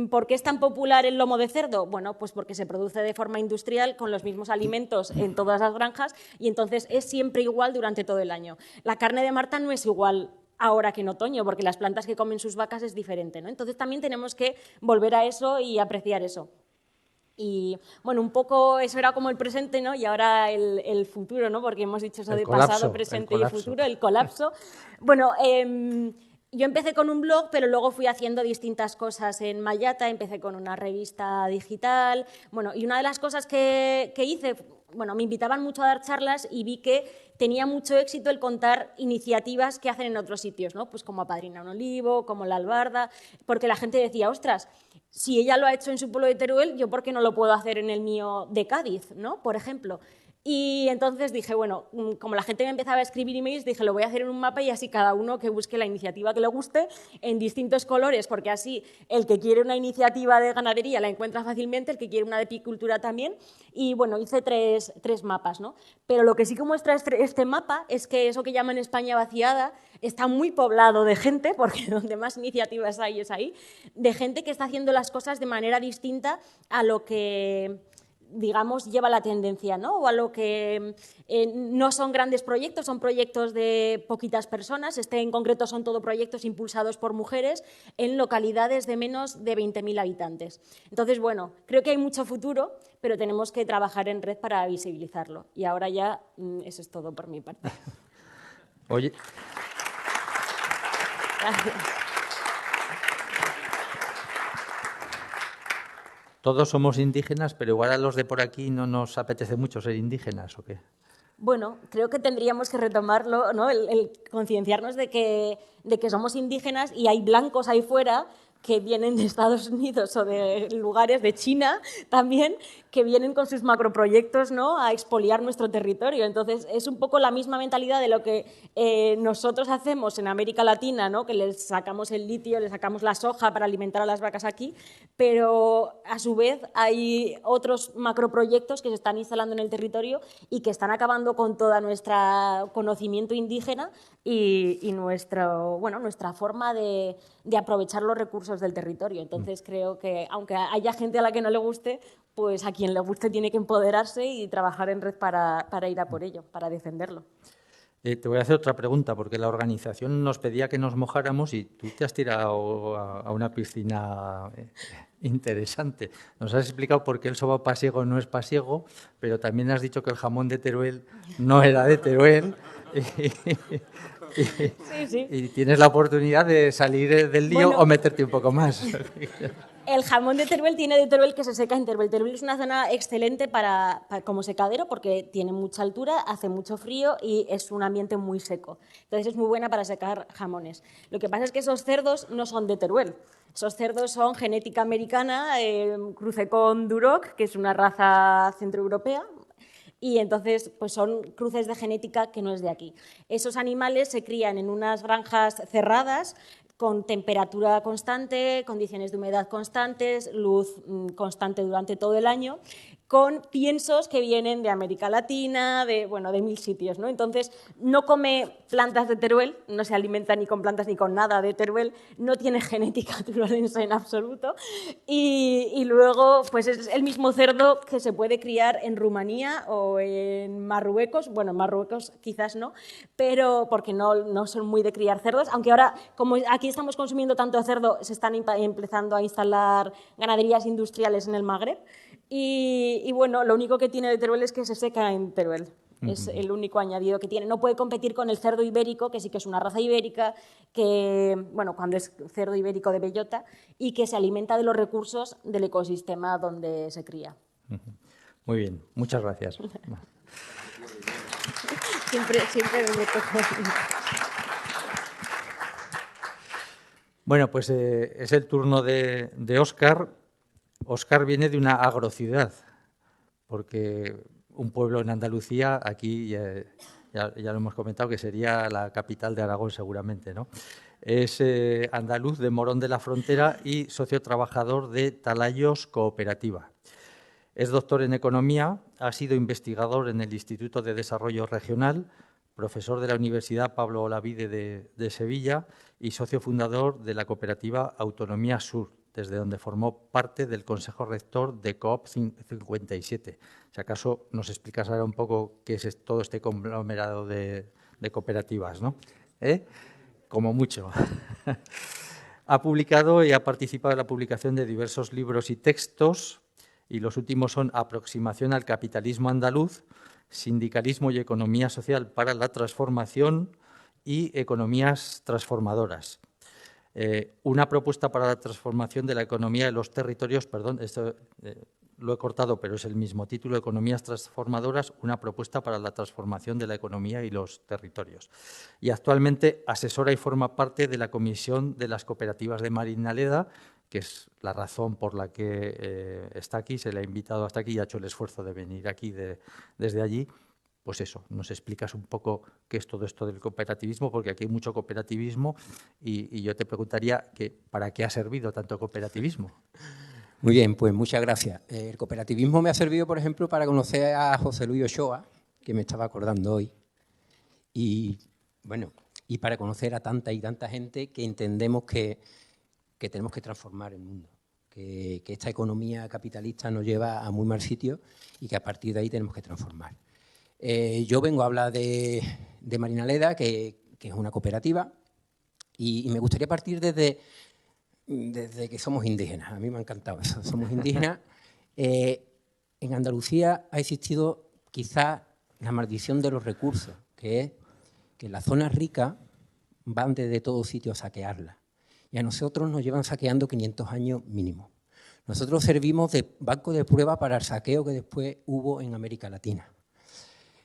¿Por qué es tan popular el lomo de cerdo? Bueno, pues porque se produce de forma industrial con los mismos alimentos en todas las granjas y entonces es siempre igual durante todo el año. La carne de Marta no es igual ahora que en otoño, porque las plantas que comen sus vacas es diferente, ¿no? Entonces también tenemos que volver a eso y apreciar eso. Y un poco eso era como el presente, ¿no? Y ahora el futuro, ¿no? Porque hemos dicho eso de pasado, presente y futuro, el colapso. Yo empecé con un blog, pero luego fui haciendo distintas cosas en Mayata, empecé con una revista digital, y una de las cosas que hice, me invitaban mucho a dar charlas y vi que tenía mucho éxito el contar iniciativas que hacen en otros sitios, ¿no? Pues como Apadrina un Olivo, como La Albarda, porque la gente decía, ostras, si ella lo ha hecho en su pueblo de Teruel, ¿yo por qué no lo puedo hacer en el mío de Cádiz, ¿no? Por ejemplo. Y entonces dije, como la gente me empezaba a escribir emails, dije, lo voy a hacer en un mapa y así cada uno que busque la iniciativa que le guste en distintos colores, porque así el que quiere una iniciativa de ganadería la encuentra fácilmente, el que quiere una de apicultura también. Y hice tres mapas, ¿no? Pero lo que sí que muestra este mapa es que eso que llaman España vaciada está muy poblado de gente, porque donde más iniciativas hay es ahí, de gente que está haciendo las cosas de manera distinta a lo que, digamos, lleva la tendencia, ¿no? O a lo que no son grandes proyectos, son proyectos de poquitas personas. En concreto son todo proyectos impulsados por mujeres en localidades de menos de 20.000 habitantes. Entonces, creo que hay mucho futuro, pero tenemos que trabajar en red para visibilizarlo. Y ahora ya eso es todo por mi parte. Oye. Gracias. Todos somos indígenas, pero igual a los de por aquí no nos apetece mucho ser indígenas, ¿o qué? Creo que tendríamos que retomarlo, ¿no? El concienciarnos de que somos indígenas y hay blancos ahí fuera que vienen de Estados Unidos o de lugares de China también, que vienen con sus macroproyectos, ¿no?, a expoliar nuestro territorio. Entonces, es un poco la misma mentalidad de lo que nosotros hacemos en América Latina, ¿no?, que les sacamos el litio, les sacamos la soja para alimentar a las vacas aquí, pero a su vez hay otros macroproyectos que se están instalando en el territorio y que están acabando con todo nuestro conocimiento indígena y nuestra forma de aprovechar los recursos del territorio. Entonces creo que, aunque haya gente a la que no le guste, pues a quien le guste tiene que empoderarse y trabajar en red para ir a por ello, para defenderlo. Te voy a hacer otra pregunta, porque la organización nos pedía que nos mojáramos y tú te has tirado a una piscina interesante. Nos has explicado por qué el sobao pasiego no es pasiego, pero también has dicho que el jamón de Teruel no era de Teruel. Sí. Y tienes la oportunidad de salir del lío o meterte un poco más. El jamón de Teruel tiene de Teruel que se seca en Teruel. Teruel es una zona excelente como secadero porque tiene mucha altura, hace mucho frío y es un ambiente muy seco. Entonces es muy buena para secar jamones. Lo que pasa es que esos cerdos no son de Teruel. Esos cerdos son genética americana, cruce con Duroc, que es una raza centroeuropea. Y entonces pues son cruces de genética que no es de aquí. Esos animales se crían en unas granjas cerradas con temperatura constante, condiciones de humedad constantes, luz constante durante todo el año, con piensos que vienen de América Latina, de 1000 sitios, ¿no? Entonces, no come plantas de Teruel, no se alimenta ni con plantas ni con nada de Teruel, no tiene genética turolense en absoluto, y luego pues es el mismo cerdo que se puede criar en Rumanía o en Marruecos, en Marruecos quizás no, pero porque no son muy de criar cerdos, aunque ahora, como aquí estamos consumiendo tanto cerdo, se están empezando a instalar ganaderías industriales en el Magreb. Y lo único que tiene de Teruel es que se seca en Teruel. Es el único añadido que tiene. No puede competir con el cerdo ibérico, que sí que es una raza ibérica, que, cuando es cerdo ibérico de bellota, y que se alimenta de los recursos del ecosistema donde se cría. Muy bien, muchas gracias. siempre me toco. Bueno, pues es el turno de Óscar. Óscar viene de una agrociudad, porque un pueblo en Andalucía, aquí ya lo hemos comentado, que sería la capital de Aragón seguramente, ¿no? Es andaluz de Morón de la Frontera y socio trabajador de Talayos Cooperativa. Es doctor en Economía, ha sido investigador en el Instituto de Desarrollo Regional, profesor de la Universidad Pablo Olavide de Sevilla y socio fundador de la cooperativa Autonomía Sur, desde donde formó parte del Consejo Rector de COOP 57. Si acaso nos explicas ahora un poco qué es todo este conglomerado de cooperativas, ¿no? Como mucho. Ha publicado y ha participado en la publicación de diversos libros y textos, y los últimos son Aproximación al capitalismo andaluz, Sindicalismo y economía social para la transformación y Economías transformadoras. Una propuesta para la transformación de la economía de los territorios, perdón, esto lo he cortado, pero es el mismo título, Economías transformadoras, una propuesta para la transformación de la economía y los territorios. Y actualmente asesora y forma parte de la Comisión de las Cooperativas de Marinaleda, que es la razón por la que está aquí, se le ha invitado hasta aquí y ha hecho el esfuerzo de venir aquí desde allí. Pues eso, nos explicas un poco qué es todo esto del cooperativismo, porque aquí hay mucho cooperativismo y yo te preguntaría que ¿para qué ha servido tanto cooperativismo? Muy bien, pues muchas gracias. El cooperativismo me ha servido, por ejemplo, para conocer a José Luis Ochoa, que me estaba acordando hoy, y bueno, y para conocer a tanta y tanta gente que entendemos que tenemos que transformar el mundo, que esta economía capitalista nos lleva a muy mal sitio y que a partir de ahí tenemos que transformar. Yo vengo a hablar de Marinaleda, que es una cooperativa, y me gustaría partir desde que somos indígenas. A mí me ha encantado eso, somos indígenas. En Andalucía ha existido quizás la maldición de los recursos, que es que las zonas ricas van desde todo sitio a saquearlas. Y a nosotros nos llevan saqueando 500 años mínimo. Nosotros servimos de banco de prueba para el saqueo que después hubo en América Latina.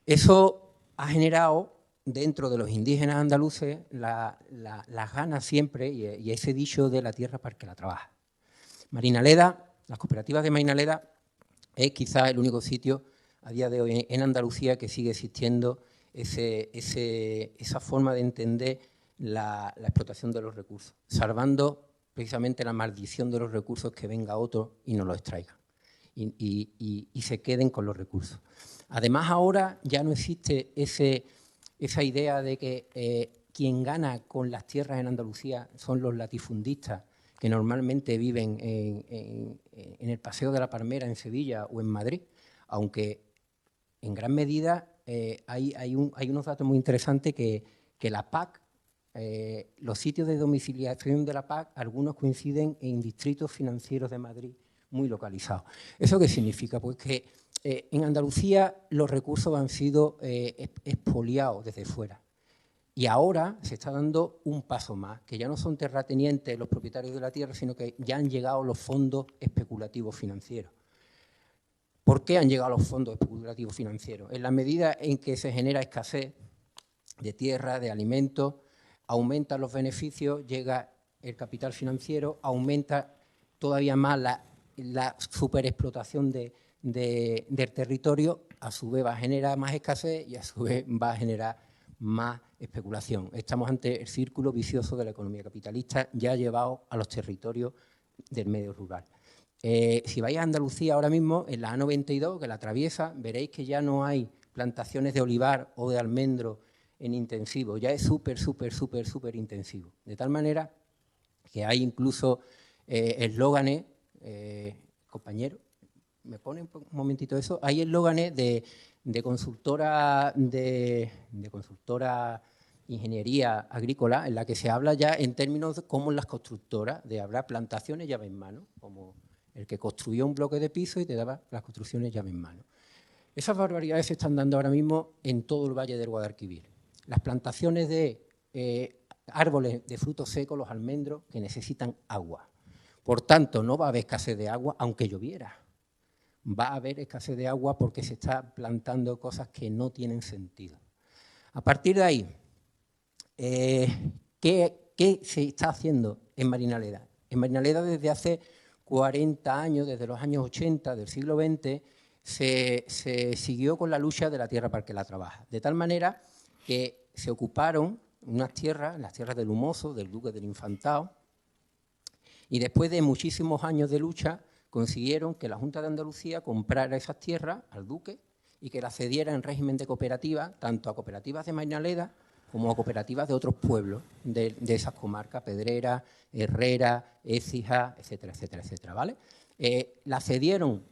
Eso ha generado dentro de los indígenas andaluces las ganas siempre y ese dicho de la tierra para que la trabaja. Marinaleda, las cooperativas de Marinaleda es quizás el único sitio a día de hoy en Andalucía que sigue existiendo esa forma de entender la explotación de los recursos, salvando precisamente la maldición de los recursos, que venga otro y nos los extraiga y se queden con los recursos. Además, ahora ya no existe esa idea de que quien gana con las tierras en Andalucía son los latifundistas, que normalmente viven en el Paseo de la Palmera en Sevilla o en Madrid, aunque en gran medida hay unos datos muy interesantes que la PAC, los sitios de domiciliación de la PAC, algunos coinciden en distritos financieros de Madrid muy localizados. ¿Eso qué significa? Pues que en Andalucía los recursos han sido expoliados desde fuera. Y ahora se está dando un paso más, que ya no son terratenientes los propietarios de la tierra, sino que ya han llegado los fondos especulativos financieros. ¿Por qué han llegado los fondos especulativos financieros? En la medida en que se genera escasez de tierra, de alimentos, aumentan los beneficios, llega el capital financiero, aumenta todavía más la superexplotación del territorio, a su vez va a generar más escasez y a su vez va a generar más especulación. Estamos ante el círculo vicioso de la economía capitalista ya llevado a los territorios del medio rural. Si vais a Andalucía ahora mismo, en la A92, que la atraviesa, veréis que ya no hay plantaciones de olivar o de almendro en intensivo, ya es súper intensivo. De tal manera que hay incluso eslóganes, compañero, ¿me pone un momentito eso? Hay eslóganes de consultora ingeniería agrícola en la que se habla ya en términos como las constructoras, de habrá plantaciones llave en mano, como el que construyó un bloque de piso y te daba las construcciones llave en mano. Esas barbaridades se están dando ahora mismo en todo el Valle del Guadalquivir. Las plantaciones de árboles de frutos secos, los almendros, que necesitan agua. Por tanto, no va a haber escasez de agua, aunque lloviera. Va a haber escasez de agua porque se está plantando cosas que no tienen sentido. A partir de ahí, ¿qué se está haciendo en Marinaleda? En Marinaleda desde hace 40 años, desde los años 80 del siglo XX, se siguió con la lucha de la tierra para que la trabaja. De tal manera que se ocuparon unas tierras, las tierras del Humoso, del duque del Infantado, y después de muchísimos años de lucha consiguieron que la Junta de Andalucía comprara esas tierras al duque y que las cediera en régimen de cooperativa, tanto a cooperativas de Marinaleda como a cooperativas de otros pueblos de esas comarcas, Pedrera, Herrera, Écija, etcétera, etcétera, etcétera, ¿vale? La cedieron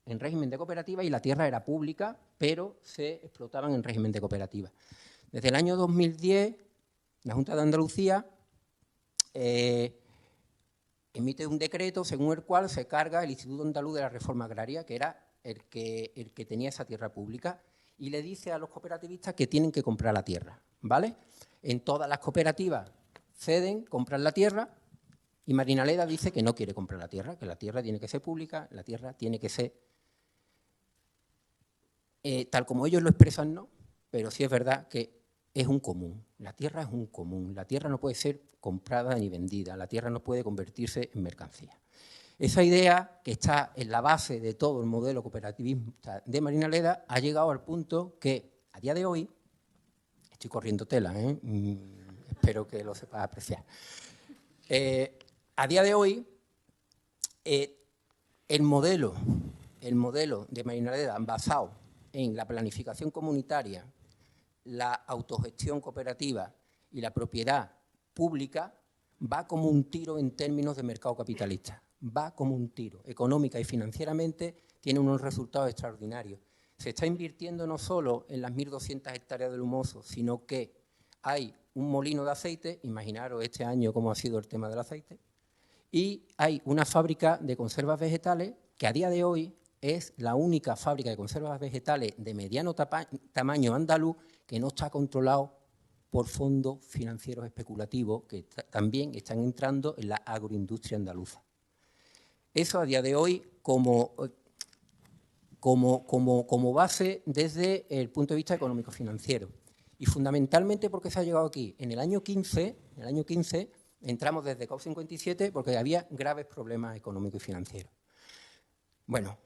en régimen de cooperativa y la tierra era pública, pero se explotaban en régimen de cooperativa. Desde el año 2010, la Junta de Andalucía emite un decreto según el cual se carga el Instituto Andaluz de la Reforma Agraria, que era el que tenía esa tierra pública, y le dice a los cooperativistas que tienen que comprar la tierra, ¿vale? En todas las cooperativas ceden, compran la tierra, y Marinaleda dice que no quiere comprar la tierra, que la tierra tiene que ser pública, la tierra tiene que ser, tal como ellos lo expresan, no, pero sí es verdad que es un común, la tierra es un común, la tierra no puede ser comprada ni vendida, la tierra no puede convertirse en mercancía. Esa idea, que está en la base de todo el modelo cooperativista de Marinaleda, ha llegado al punto que, a día de hoy, estoy corriendo tela, espero que lo sepas apreciar. A día de hoy, el modelo de Marinaleda basado en la planificación comunitaria, la autogestión cooperativa y la propiedad pública va como un tiro en términos de mercado capitalista. Va como un tiro. Económica y financieramente tiene unos resultados extraordinarios. Se está invirtiendo no solo en las 1.200 hectáreas del Humoso, sino que hay un molino de aceite, imaginaros este año cómo ha sido el tema del aceite, y hay una fábrica de conservas vegetales que a día de hoy es la única fábrica de conservas vegetales de mediano tamaño andaluz que no está controlado por fondos financieros especulativos que también están entrando en la agroindustria andaluza. Eso a día de hoy como base desde el punto de vista económico-financiero. Y fundamentalmente, ¿por qué se ha llegado aquí? En el año 15 entramos desde COP57 porque había graves problemas económicos y financieros. Bueno,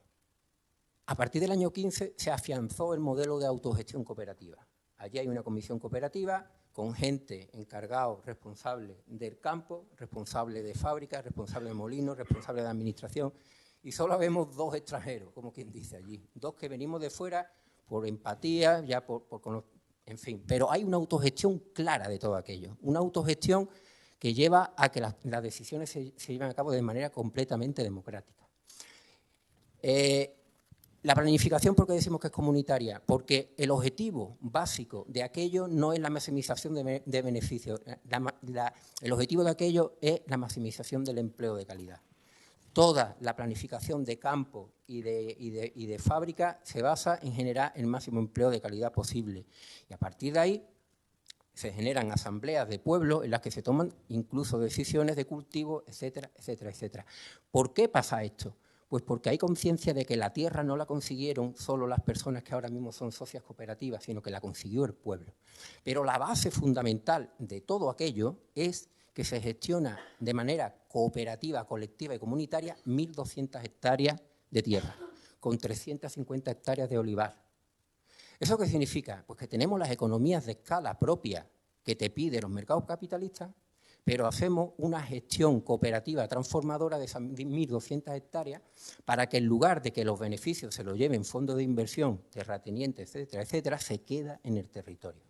a partir del año 15 se afianzó el modelo de autogestión cooperativa. Allí hay una comisión cooperativa con gente encargado, responsable del campo, responsable de fábrica, responsable de molinos, responsable de administración. Y solo vemos 2 extranjeros, como quien dice allí. 2 que venimos de fuera por empatía, ya en fin. Pero hay una autogestión clara de todo aquello. Una autogestión que lleva a que las decisiones se lleven a cabo de manera completamente democrática. La planificación, ¿por qué decimos que es comunitaria? Porque el objetivo básico de aquello no es la maximización de beneficios. El objetivo de aquello es la maximización del empleo de calidad. Toda la planificación de campo y de fábrica se basa en generar el máximo empleo de calidad posible. Y a partir de ahí se generan asambleas de pueblos en las que se toman incluso decisiones de cultivo, etcétera, etcétera, etcétera. ¿Por qué pasa esto? Pues porque hay conciencia de que la tierra no la consiguieron solo las personas que ahora mismo son socias cooperativas, sino que la consiguió el pueblo. Pero la base fundamental de todo aquello es que se gestiona de manera cooperativa, colectiva y comunitaria 1.200 hectáreas de tierra, con 350 hectáreas de olivar. ¿Eso qué significa? Pues que tenemos las economías de escala propias que te piden los mercados capitalistas, pero hacemos una gestión cooperativa transformadora de esas 1.200 hectáreas para que en lugar de que los beneficios se los lleven fondos de inversión, terratenientes, etcétera, etcétera, se queda en el territorio.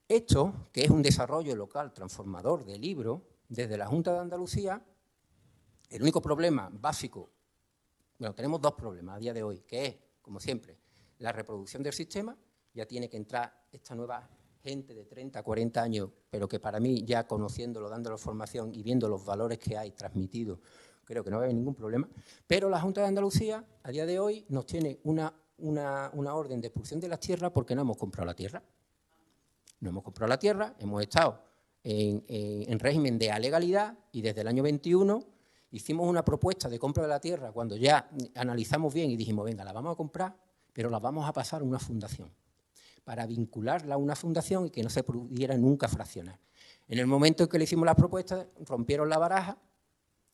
Esto, que es un desarrollo local transformador de libro, desde la Junta de Andalucía, el único problema básico, bueno, tenemos 2 problemas a día de hoy, que es, como siempre, la reproducción del sistema. Ya tiene que entrar esta nueva gente de 30, 40 años, pero que para mí, ya conociéndolo, dándole formación y viendo los valores que hay transmitidos, creo que no va a haber ningún problema. Pero la Junta de Andalucía, a día de hoy, nos tiene una orden de expulsión de las tierras porque no hemos comprado la tierra. No hemos comprado la tierra, hemos estado en régimen de alegalidad y desde el año 21 hicimos una propuesta de compra de la tierra cuando ya analizamos bien y dijimos, venga, la vamos a comprar, pero la vamos a pasar a una fundación, para vincularla a una fundación y que no se pudiera nunca fraccionar. En el momento en que le hicimos las propuestas, rompieron la baraja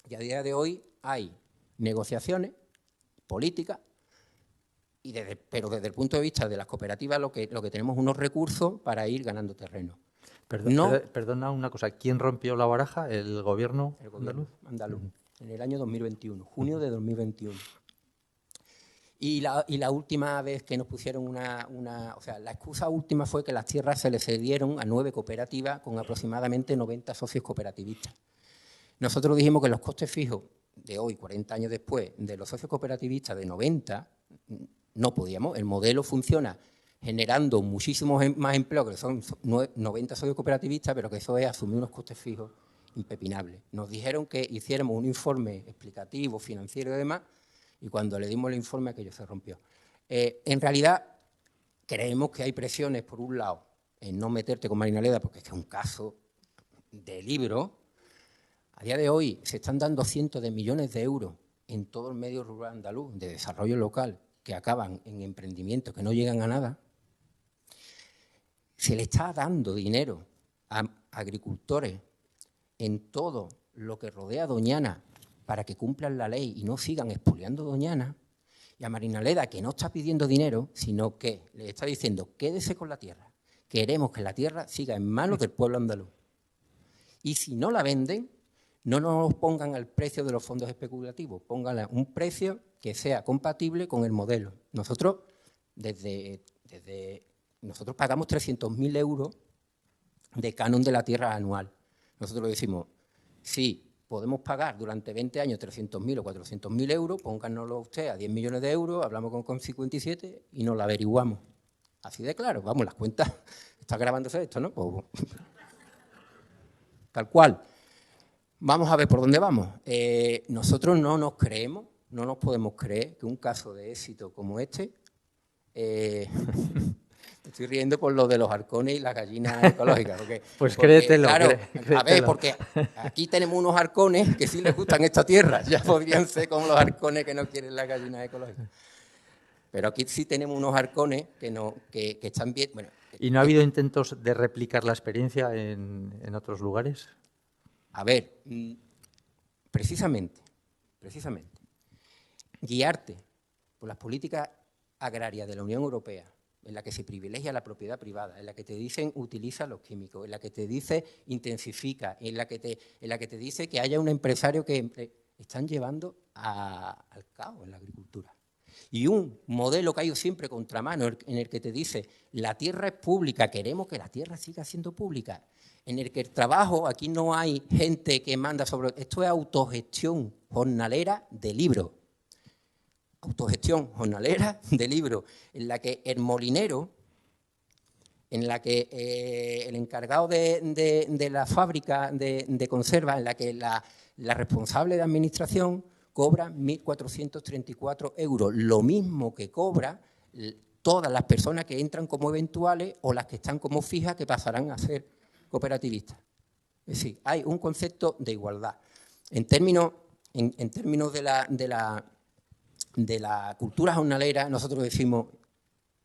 y a día de hoy hay negociaciones políticas pero desde el punto de vista de las cooperativas lo que tenemos unos recursos para ir ganando terreno. Perdona una cosa, ¿quién rompió la baraja? ¿El gobierno andaluz, en el año 2021, junio de 2021. Y la última vez que nos pusieron o sea, la excusa última fue que las tierras se le cedieron a 9 cooperativas con aproximadamente 90 socios cooperativistas. Nosotros dijimos que los costes fijos de hoy, 40 años después, de los socios cooperativistas de 90, no podíamos. El modelo funciona generando muchísimos más empleos, que son 90 socios cooperativistas, pero que eso es asumir unos costes fijos impepinables. Nos dijeron que hiciéramos un informe explicativo, financiero y demás, y cuando le dimos el informe aquello se rompió. En realidad, creemos que hay presiones, por un lado, en no meterte con Marinaleda, porque es un caso de libro. A día de hoy se están dando cientos de millones de euros en todo el medio rural andaluz, de desarrollo local, que acaban en emprendimientos que no llegan a nada. Se le está dando dinero a agricultores en todo lo que rodea a Doñana para que cumplan la ley y no sigan expoliando Doñana, y a Marinaleda, que no está pidiendo dinero, sino que le está diciendo, quédese con la tierra. Queremos que la tierra siga en manos del pueblo andaluz. Y si no la venden, no nos pongan al precio de los fondos especulativos, pónganle un precio que sea compatible con el modelo. Nosotros, nosotros pagamos 300.000 euros de canon de la tierra anual. Nosotros decimos, sí, podemos pagar durante 20 años 300.000 o 400.000 euros, pónganoslo usted a 10 millones de euros, hablamos con 57 y nos lo averiguamos. Así de claro, vamos, las cuentas, está grabándose esto, ¿no? Pues, tal cual. Vamos a ver por dónde vamos. Nosotros no nos creemos, no nos podemos creer que un caso de éxito como este, estoy riendo por lo de los halcones y las gallinas ecológicas. Pues créetelo. Claro, créetelo. A ver, porque aquí tenemos unos halcones que sí les gustan esta tierra, ya podrían ser como los halcones que no quieren las gallinas ecológicas. Pero aquí sí tenemos unos halcones que están bien. Bueno, ¿Y no ha habido intentos de replicar la experiencia en otros lugares? A ver, precisamente, guiarte por las políticas agrarias de la Unión Europea, en la que se privilegia la propiedad privada, en la que te dicen utiliza los químicos, en la que te dice intensifica, en la que te dice que haya un empresario que están llevando al caos en la agricultura. Y un modelo que ha ido siempre contramano, en el que te dice la tierra es pública, queremos que la tierra siga siendo pública, en el que el trabajo, aquí no hay gente que manda sobre... Esto es autogestión jornalera de libro. Autogestión jornalera de libro, en la que el molinero, en la que el encargado de la fábrica de conserva, en la que la responsable de administración cobra 1.434 euros, lo mismo que cobra todas las personas que entran como eventuales o las que están como fijas que pasarán a ser cooperativistas. Es decir, hay un concepto de igualdad. En términos de la cultura jornalera, nosotros decimos,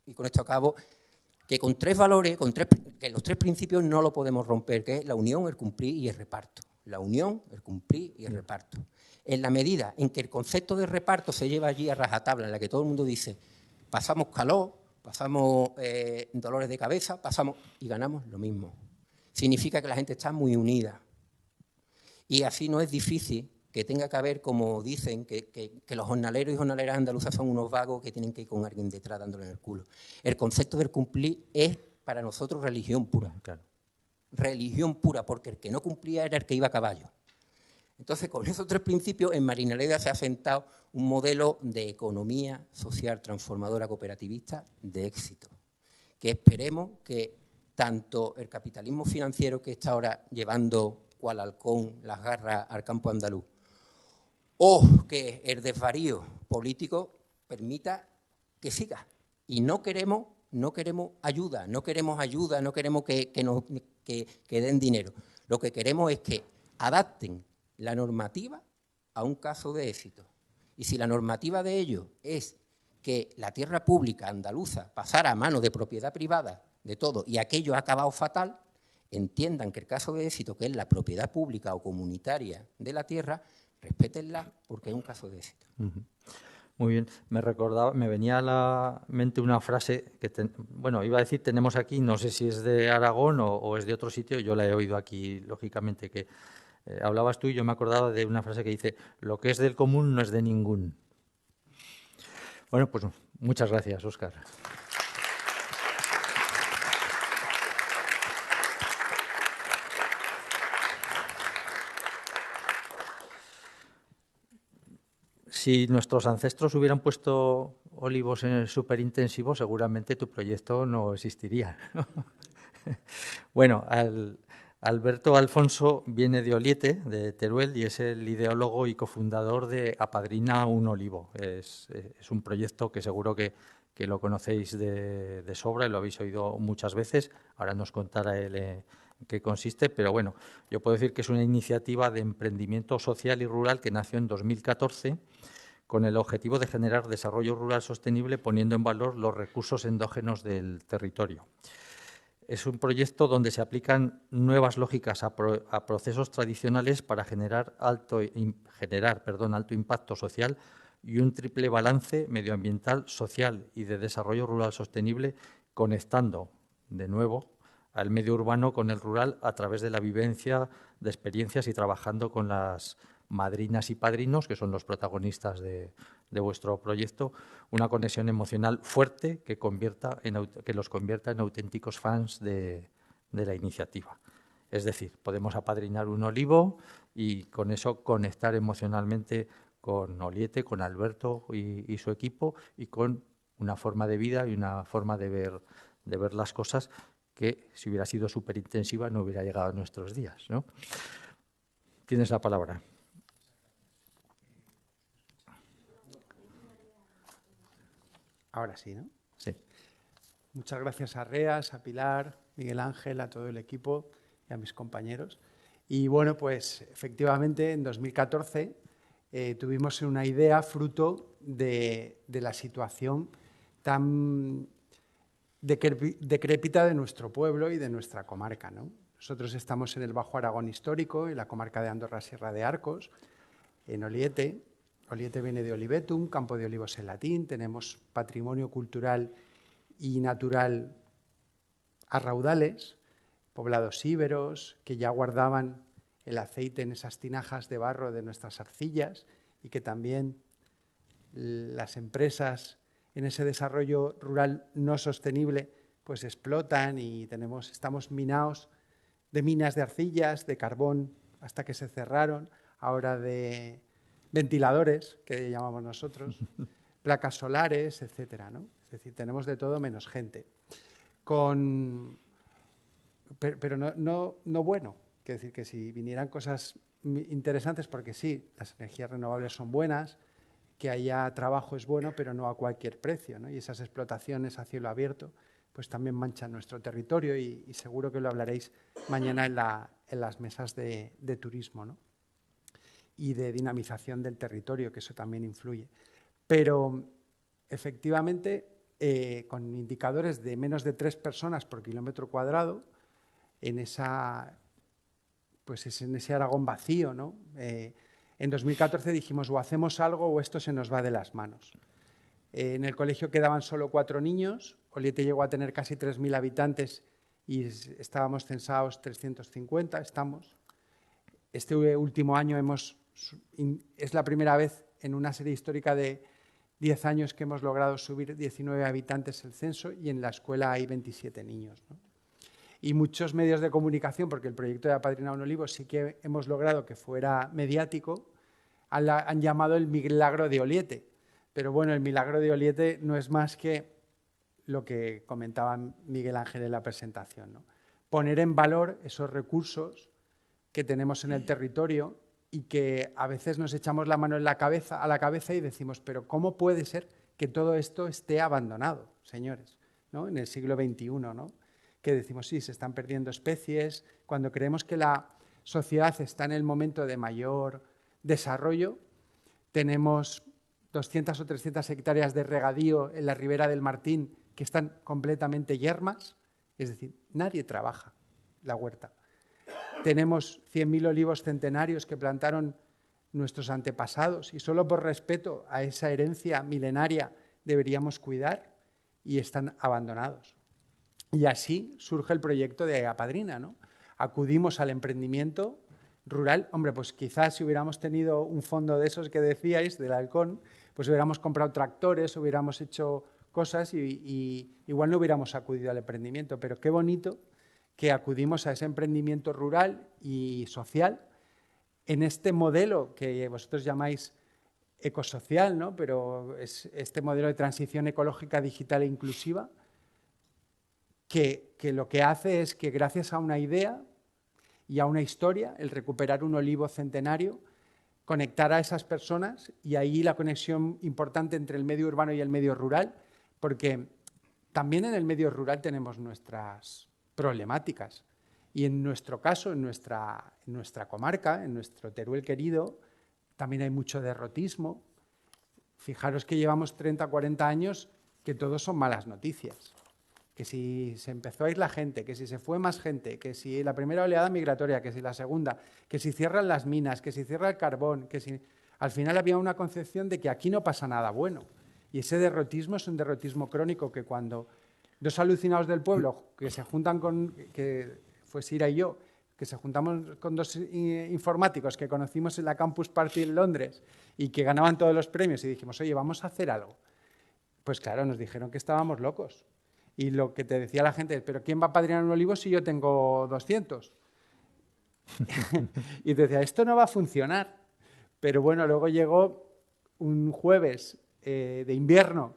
y con esto acabo, que con 3 valores, que los 3 principios no lo podemos romper, que es la unión, el cumplir y el reparto. La unión, el cumplir y el reparto. En la medida en que el concepto de reparto se lleva allí a rajatabla, en la que todo el mundo dice, pasamos calor, pasamos dolores de cabeza, pasamos y ganamos lo mismo. Significa que la gente está muy unida. Y así no es difícil que tenga que haber, como dicen, que los jornaleros y jornaleras andaluzas son unos vagos que tienen que ir con alguien detrás dándole en el culo. El concepto del cumplir es para nosotros religión pura. Claro. Religión pura, porque el que no cumplía era el que iba a caballo. Entonces, con esos 3 principios, en Marinaleda se ha sentado un modelo de economía social transformadora cooperativista de éxito, que esperemos que tanto el capitalismo financiero que está ahora llevando cual halcón las garras al campo andaluz, o que el desvarío político permita que siga. Y no queremos ayuda, no queremos que den dinero. Lo que queremos es que adapten la normativa a un caso de éxito. Y si la normativa de ello es que la tierra pública andaluza pasara a manos de propiedad privada de todo y aquello ha acabado fatal, entiendan que el caso de éxito, que es la propiedad pública o comunitaria de la tierra, respétenla porque es un caso de éxito. Muy bien, me venía a la mente una frase que, bueno, iba a decir tenemos aquí, no sé si es de Aragón o es de otro sitio, yo la he oído aquí, lógicamente, que hablabas tú y yo me acordaba de una frase que dice, lo que es del común no es de ningún. Bueno, pues muchas gracias, Óscar. Si nuestros ancestros hubieran puesto olivos en el superintensivo, seguramente tu proyecto no existiría. Bueno, Alberto Alfonso viene de Oliete, de Teruel, y es el ideólogo y cofundador de Apadrina un Olivo. Es un proyecto que seguro que lo conocéis de sobra y lo habéis oído muchas veces. Ahora nos contará él en qué consiste, pero bueno, yo puedo decir que es una iniciativa de emprendimiento social y rural que nació en 2014 con el objetivo de generar desarrollo rural sostenible poniendo en valor los recursos endógenos del territorio. Es un proyecto donde se aplican nuevas lógicas a procesos tradicionales para generar alto impacto social y un triple balance medioambiental, social y de desarrollo rural sostenible, conectando, de nuevo, al medio urbano con el rural a través de la vivencia de experiencias y trabajando con las madrinas y padrinos, que son los protagonistas de vuestro proyecto, una conexión emocional fuerte que los convierta en auténticos fans de la iniciativa. Es decir, podemos apadrinar un olivo y con eso conectar emocionalmente con Oliete, con Alberto y su equipo, y con una forma de vida y una forma de ver las cosas que, si hubiera sido súper intensiva, no hubiera llegado a nuestros días, ¿no? Tienes la palabra. Ahora sí, ¿no? Sí. Muchas gracias a Reas, a Pilar, Miguel Ángel, a todo el equipo y a mis compañeros. Y bueno, pues efectivamente en 2014 tuvimos una idea fruto de la situación tan decrépita de nuestro pueblo y de nuestra comarca, ¿no? Nosotros estamos en el Bajo Aragón histórico, en la comarca de Andorra-Sierra de Arcos, en Oliete. Oliete viene de Olivetum, campo de olivos en latín. Tenemos patrimonio cultural y natural a raudales, poblados íberos que ya guardaban el aceite en esas tinajas de barro de nuestras arcillas y que también las empresas en ese desarrollo rural no sostenible pues explotan y estamos minados de minas de arcillas, de carbón hasta que se cerraron, ahora de ventiladores, que llamamos nosotros, placas solares, etcétera, ¿no? Es decir, tenemos de todo menos gente. Pero no bueno. Quiero decir que si vinieran cosas interesantes, porque sí, las energías renovables son buenas, que haya trabajo es bueno, pero no a cualquier precio, ¿no? Y esas explotaciones a cielo abierto pues también manchan nuestro territorio y seguro que lo hablaréis mañana en las mesas de turismo, ¿no? Y de dinamización del territorio, que eso también influye. Pero efectivamente, con indicadores de menos de 3 personas por kilómetro cuadrado, en ese Aragón vacío, ¿no? En 2014 dijimos, o hacemos algo o esto se nos va de las manos. En el colegio quedaban solo 4 niños, Oliete llegó a tener casi 3.000 habitantes y estábamos censados 350, estamos. Este último año es la primera vez en una serie histórica de 10 años que hemos logrado subir 19 habitantes el censo y en la escuela hay 27 niños, ¿no? Y muchos medios de comunicación, porque el proyecto de Apadrinar un Olivo sí que hemos logrado que fuera mediático, han llamado el milagro de Oliete. Pero bueno, el milagro de Oliete no es más que lo que comentaba Miguel Ángel en la presentación, ¿no? Poner en valor esos recursos que tenemos en el territorio y que a veces nos echamos la mano a la cabeza y decimos, pero ¿cómo puede ser que todo esto esté abandonado, señores, ¿no? En el siglo XXI, ¿no? Que decimos, sí, se están perdiendo especies, cuando creemos que la sociedad está en el momento de mayor desarrollo, tenemos 200 o 300 hectáreas de regadío en la ribera del Martín que están completamente yermas, es decir, nadie trabaja la huerta. Tenemos 100.000 olivos centenarios que plantaron nuestros antepasados y solo por respeto a esa herencia milenaria deberíamos cuidar y están abandonados. Y así surge el proyecto de Apadrina, ¿no? Acudimos al emprendimiento rural. Hombre, pues quizás si hubiéramos tenido un fondo de esos que decíais, del Halcón, pues hubiéramos comprado tractores, hubiéramos hecho cosas y igual no hubiéramos acudido al emprendimiento. Pero qué bonito que acudimos a ese emprendimiento rural y social en este modelo que vosotros llamáis ecosocial, ¿no? Pero es este modelo de transición ecológica, digital e inclusiva, que lo que hace es que gracias a una idea y a una historia, el recuperar un olivo centenario, conectar a esas personas y ahí la conexión importante entre el medio urbano y el medio rural, porque también en el medio rural tenemos nuestras problemáticas. Y en nuestro caso, en nuestra comarca, en nuestro Teruel querido, también hay mucho derrotismo. Fijaros que llevamos 30, 40 años que todos son malas noticias. Que si se empezó a ir la gente, que si se fue más gente, que si la primera oleada migratoria, que si la segunda, que si cierran las minas, que si cierra el carbón, que si... Al final había una concepción de que aquí no pasa nada bueno. Y ese derrotismo es un derrotismo crónico que cuando dos alucinados del pueblo que se juntan con... que fue Sira y yo, que se juntamos con dos informáticos que conocimos en la Campus Party en Londres y que ganaban todos los premios y dijimos, oye, vamos a hacer algo. Pues claro, nos dijeron que estábamos locos. Y lo que te decía la gente es, ¿pero quién va a apadrinar un olivo si yo tengo 200? Y te decía, esto no va a funcionar. Pero bueno, luego llegó un jueves de invierno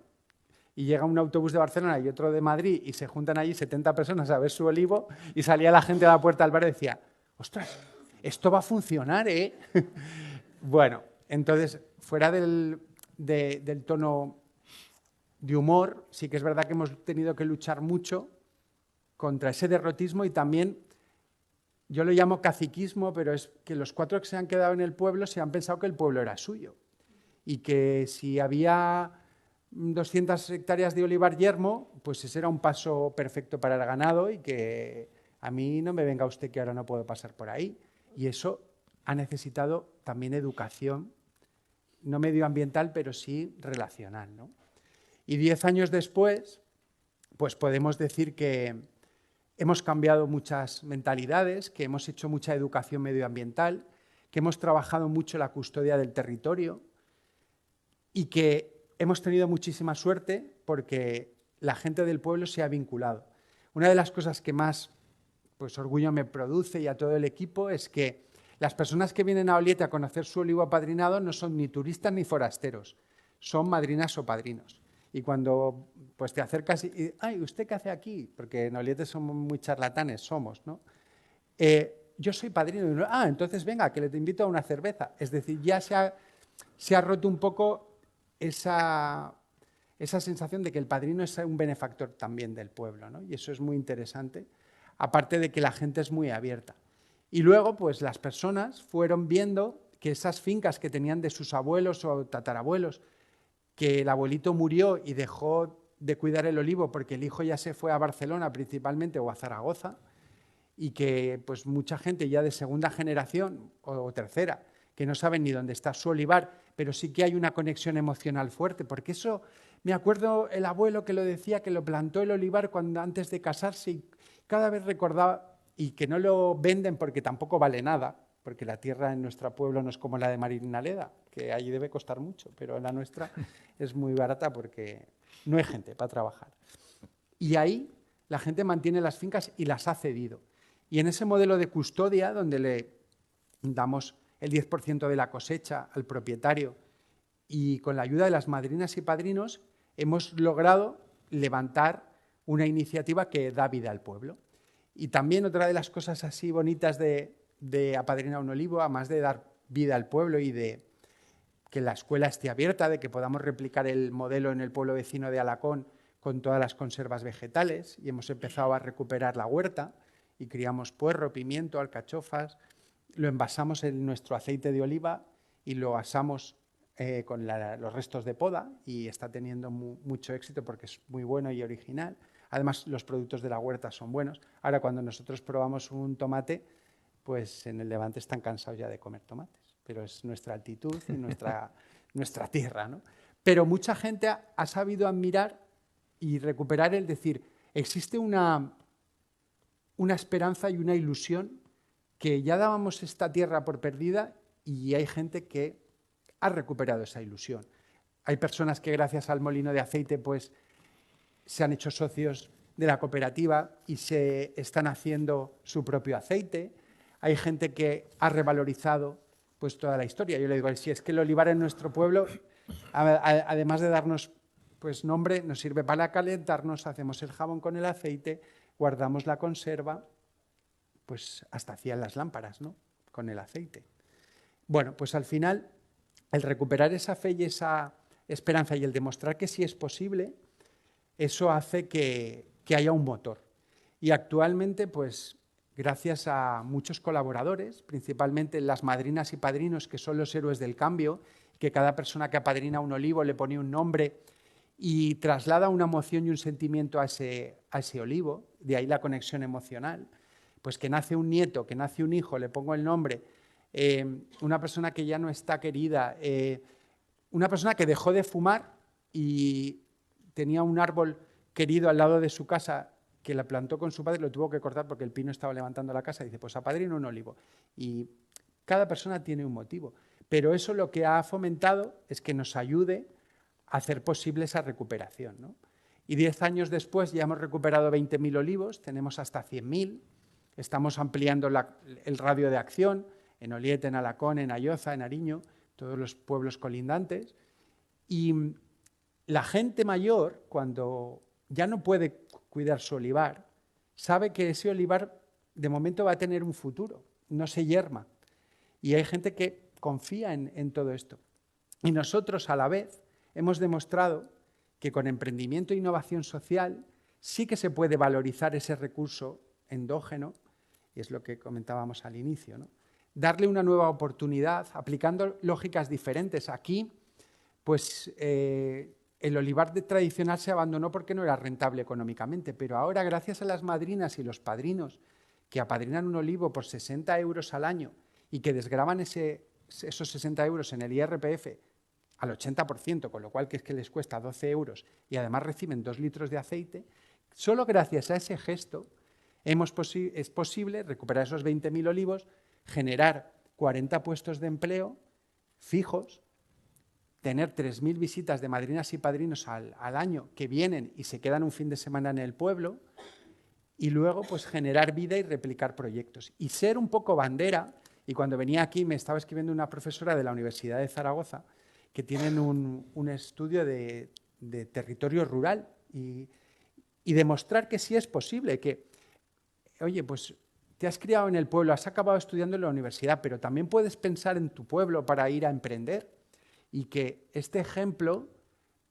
y llega un autobús de Barcelona y otro de Madrid y se juntan allí 70 personas a ver su olivo y salía la gente a la puerta del bar y decía, ostras, esto va a funcionar, ¿eh? Bueno, entonces, fuera del tono de humor, sí que es verdad que hemos tenido que luchar mucho contra ese derrotismo y también, yo lo llamo caciquismo, pero es que los 4 que se han quedado en el pueblo se han pensado que el pueblo era suyo y que si había 200 hectáreas de olivar yermo, pues ese era un paso perfecto para el ganado y que a mí no me venga usted que ahora no puedo pasar por ahí. Y eso ha necesitado también educación, no medioambiental, pero sí relacional, ¿no? Y 10 años después, pues podemos decir que hemos cambiado muchas mentalidades, que hemos hecho mucha educación medioambiental, que hemos trabajado mucho la custodia del territorio y que hemos tenido muchísima suerte porque la gente del pueblo se ha vinculado. Una de las cosas que más pues, orgullo me produce y a todo el equipo es que las personas que vienen a Oliete a conocer su olivo apadrinado no son ni turistas ni forasteros, son madrinas o padrinos. Y cuando pues, te acercas y, ay, ¿usted qué hace aquí? Porque en Oliete somos muy charlatanes, somos, ¿no? Yo soy padrino. Ah, entonces venga, que le te invito a una cerveza. Es decir, ya se ha roto un poco esa sensación de que el padrino es un benefactor también del pueblo, ¿no? Y eso es muy interesante, aparte de que la gente es muy abierta. Y luego, pues las personas fueron viendo que esas fincas que tenían de sus abuelos o tatarabuelos, que el abuelito murió y dejó de cuidar el olivo porque el hijo ya se fue a Barcelona principalmente o a Zaragoza, y que pues mucha gente ya de segunda generación o tercera, que no saben ni dónde está su olivar, pero sí que hay una conexión emocional fuerte, porque eso, me acuerdo el abuelo que lo decía, que lo plantó el olivar antes de casarse y cada vez recordaba, y que no lo venden porque tampoco vale nada, porque la tierra en nuestro pueblo no es como la de Marinaleda, que allí debe costar mucho, pero la nuestra es muy barata porque no hay gente para trabajar. Y ahí la gente mantiene las fincas y las ha cedido. Y en ese modelo de custodia, donde le damos el 10% de la cosecha al propietario y con la ayuda de las madrinas y padrinos, hemos logrado levantar una iniciativa que da vida al pueblo. Y también otra de las cosas así bonitas de apadrinar un olivo, además de dar vida al pueblo y de que la escuela esté abierta, de que podamos replicar el modelo en el pueblo vecino de Alacón con todas las conservas vegetales, y hemos empezado a recuperar la huerta y criamos puerro, pimiento, alcachofas, lo envasamos en nuestro aceite de oliva y lo asamos con los restos de poda y está teniendo mucho éxito porque es muy bueno y original. Además, los productos de la huerta son buenos. Ahora, cuando nosotros probamos un tomate, pues en el Levante están cansados ya de comer tomates. pero es nuestra altitud y nuestra tierra, ¿no? Pero mucha gente ha sabido admirar y recuperar el decir, existe una esperanza y una ilusión que ya dábamos esta tierra por perdida y hay gente que ha recuperado esa ilusión. Hay personas que gracias al molino de aceite pues, se han hecho socios de la cooperativa y se están haciendo su propio aceite. Hay gente que ha revalorizado pues, toda la historia. Yo le digo, si es que el olivar en nuestro pueblo, además de darnos pues, nombre, nos sirve para calentarnos, hacemos el jabón con el aceite, guardamos la conserva, pues hasta hacían las lámparas, ¿no? Con el aceite. Bueno, pues al final, el recuperar esa fe y esa esperanza y el demostrar que sí es posible, eso hace que haya un motor. Y actualmente, pues, gracias a muchos colaboradores, principalmente las madrinas y padrinos, que son los héroes del cambio, que cada persona que apadrina un olivo le pone un nombre y traslada una emoción y un sentimiento a ese olivo, de ahí la conexión emocional, pues que nace un nieto, que nace un hijo, le pongo el nombre, una persona que ya no está querida, una persona que dejó de fumar y tenía un árbol querido al lado de su casa que la plantó con su padre, lo tuvo que cortar porque el pino estaba levantando la casa, y dice, pues apadrino un olivo. Y cada persona tiene un motivo, pero eso lo que ha fomentado es que nos ayude a hacer posible esa recuperación, ¿no? Y 10 años después ya hemos recuperado 20.000 olivos, tenemos hasta 100.000, estamos ampliando el radio de acción en Oliete, en Alacón, en Ayoza, en Ariño, todos los pueblos colindantes. Y la gente mayor, cuando ya no puede cuidar su olivar, sabe que ese olivar de momento va a tener un futuro, no se yerma. Y hay gente que confía en todo esto. Y nosotros, a la vez, hemos demostrado que con emprendimiento e innovación social sí que se puede valorizar ese recurso endógeno, y es lo que comentábamos al inicio, ¿no? Darle una nueva oportunidad, aplicando lógicas diferentes. Aquí, pues, el olivar tradicional se abandonó porque no era rentable económicamente, pero ahora, gracias a las madrinas y los padrinos que apadrinan un olivo por 60 euros al año y que desgravan esos 60 euros en el IRPF al 80%, con lo cual que es que les cuesta 12 euros y además reciben 2 litros de aceite, solo gracias a ese gesto es posible recuperar esos 20.000 olivos, generar 40 puestos de empleo fijos, tener 3.000 visitas de madrinas y padrinos al año que vienen y se quedan un fin de semana en el pueblo, y luego pues generar vida y replicar proyectos. Y ser un poco bandera, y cuando venía aquí me estaba escribiendo una profesora de la Universidad de Zaragoza, que tienen un estudio de territorio rural, y demostrar que sí es posible, que, oye, pues te has criado en el pueblo, has acabado estudiando en la universidad, pero también puedes pensar en tu pueblo para ir a emprender, y que este ejemplo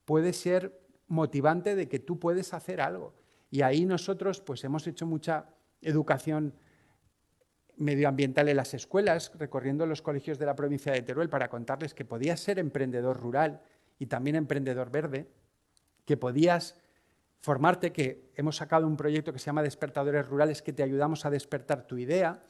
puede ser motivante de que tú puedes hacer algo. Y ahí nosotros pues, hemos hecho mucha educación medioambiental en las escuelas, recorriendo los colegios de la provincia de Teruel para contarles que podías ser emprendedor rural y también emprendedor verde, que podías formarte, que hemos sacado un proyecto que se llama Despertadores Rurales, que te ayudamos a despertar tu idea,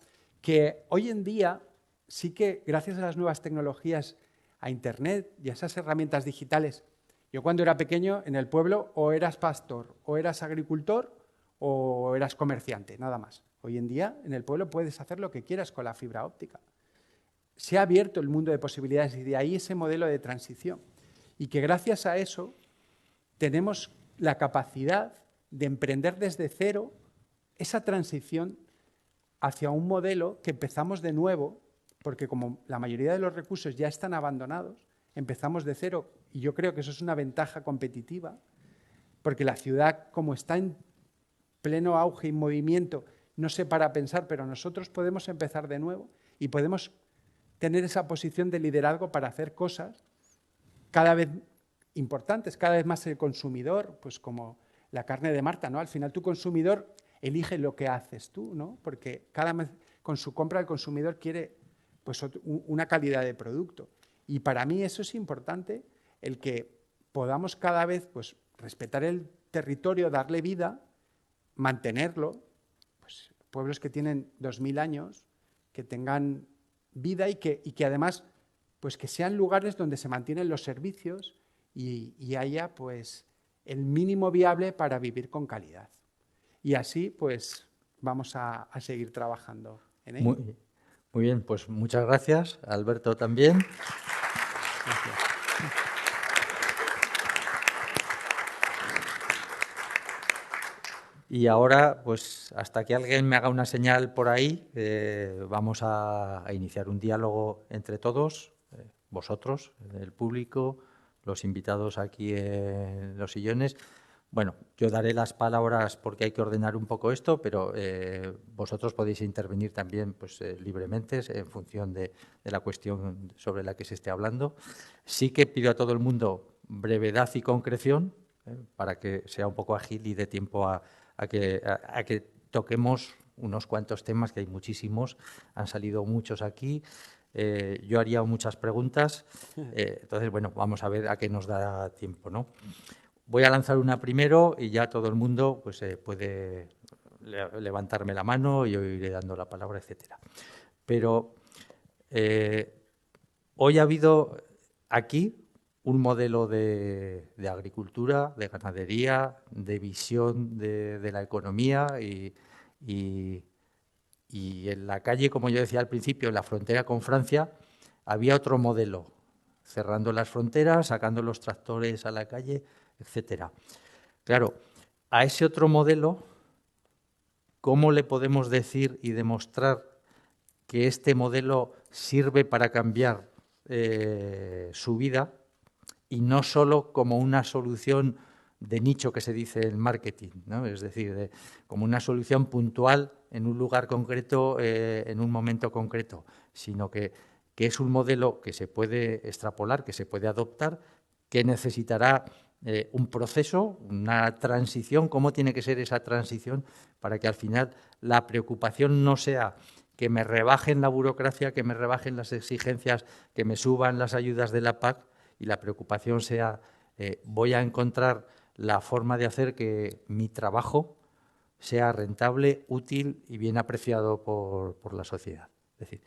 que hoy en día sí que gracias a las nuevas tecnologías, a Internet y a esas herramientas digitales. Yo cuando era pequeño en el pueblo o eras pastor, o eras agricultor, o eras comerciante, nada más. Hoy en día en el pueblo puedes hacer lo que quieras con la fibra óptica. Se ha abierto el mundo de posibilidades y de ahí ese modelo de transición. Y que gracias a eso tenemos la capacidad de emprender desde cero esa transición hacia un modelo que empezamos de nuevo, porque como la mayoría de los recursos ya están abandonados, empezamos de cero, y yo creo que eso es una ventaja competitiva, porque la ciudad, como está en pleno auge y movimiento, no sé para pensar, pero nosotros podemos empezar de nuevo y podemos tener esa posición de liderazgo para hacer cosas cada vez importantes, cada vez más el consumidor, pues como la carne de Marta, ¿no? Al final tu consumidor elige lo que haces tú, ¿no? Porque cada vez con su compra el consumidor quiere pues una calidad de producto. Y para mí eso es importante, el que podamos cada vez pues, respetar el territorio, darle vida, mantenerlo, pues, pueblos que tienen 2.000 años, que tengan vida y que además pues que sean lugares donde se mantienen los servicios y haya pues el mínimo viable para vivir con calidad. Y así pues vamos a seguir trabajando en ello. Muy bien, pues muchas gracias, Alberto también. Gracias. Y ahora, pues hasta que alguien me haga una señal por ahí, vamos a iniciar un diálogo entre todos, vosotros, el público, los invitados aquí en los sillones. Bueno, yo daré las palabras porque hay que ordenar un poco esto, pero vosotros podéis intervenir también pues, libremente en función de la cuestión sobre la que se esté hablando. Sí que pido a todo el mundo brevedad y concreción para que sea un poco ágil y dé tiempo a que toquemos unos cuantos temas, que hay muchísimos, han salido muchos aquí. Yo haría muchas preguntas, entonces, bueno, vamos a ver a qué nos da tiempo, ¿no? Voy a lanzar una primero y ya todo el mundo pues, puede levantarme la mano y yo iré dando la palabra, etcétera. Pero hoy ha habido aquí un modelo de agricultura, de ganadería, de visión de la economía y en la calle, como yo decía al principio, en la frontera con Francia, había otro modelo, cerrando las fronteras, sacando los tractores a la calle, etcétera. Claro, a ese otro modelo, ¿cómo le podemos decir y demostrar que este modelo sirve para cambiar su vida y no solo como una solución de nicho que se dice en marketing, ¿no? Es decir, como una solución puntual en un lugar concreto, en un momento concreto, sino que es un modelo que se puede extrapolar, que se puede adoptar, que necesitará un proceso, una transición. ¿Cómo tiene que ser esa transición para que al final la preocupación no sea que me rebajen la burocracia, que me rebajen las exigencias, que me suban las ayudas de la PAC, y la preocupación sea voy a encontrar la forma de hacer que mi trabajo sea rentable, útil y bien apreciado por la sociedad? Es decir,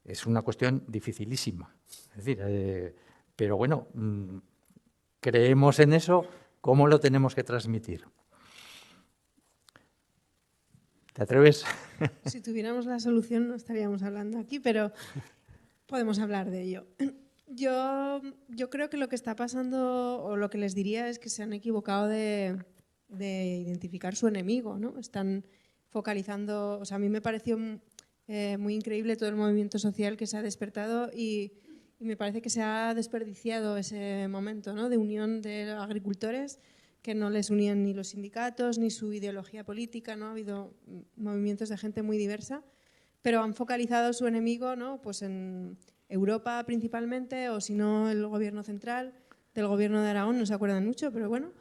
es una cuestión dificilísima. Es decir, pero bueno, creemos en eso, ¿cómo lo tenemos que transmitir? ¿Te atreves? Si tuviéramos la solución no estaríamos hablando aquí, pero podemos hablar de ello. Yo creo que lo que está pasando, o lo que les diría, es que se han equivocado de identificar su enemigo, ¿no? Están focalizando, o sea, a mí me pareció muy increíble todo el movimiento social que se ha despertado y me parece que se ha desperdiciado ese momento, ¿no? De unión de agricultores, que no les unían ni los sindicatos ni su ideología política, ¿no? Ha habido movimientos de gente muy diversa, pero han focalizado su enemigo, ¿no? Pues en Europa principalmente, o si no el gobierno central. Del gobierno de Aragón no se acuerdan mucho, pero bueno.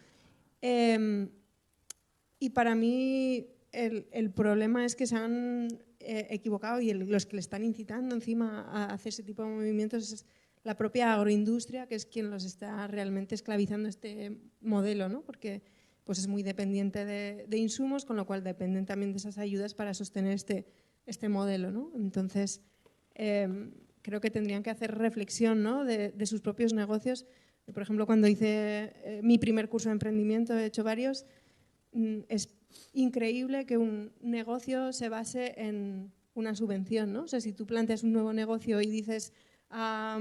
Y para mí el problema es que se han equivocado, y los que le están incitando encima a hacer ese tipo de movimientos es la propia agroindustria, que es quien los está realmente esclavizando este modelo, ¿no? Porque pues es muy dependiente de insumos, con lo cual dependen también de esas ayudas para sostener este modelo, ¿no? Entonces, creo que tendrían que hacer reflexión, ¿no? de sus propios negocios. Por ejemplo, cuando hice mi primer curso de emprendimiento, he hecho varios, es increíble que un negocio se base en una subvención, ¿no? O sea, si tú planteas un nuevo negocio y dices a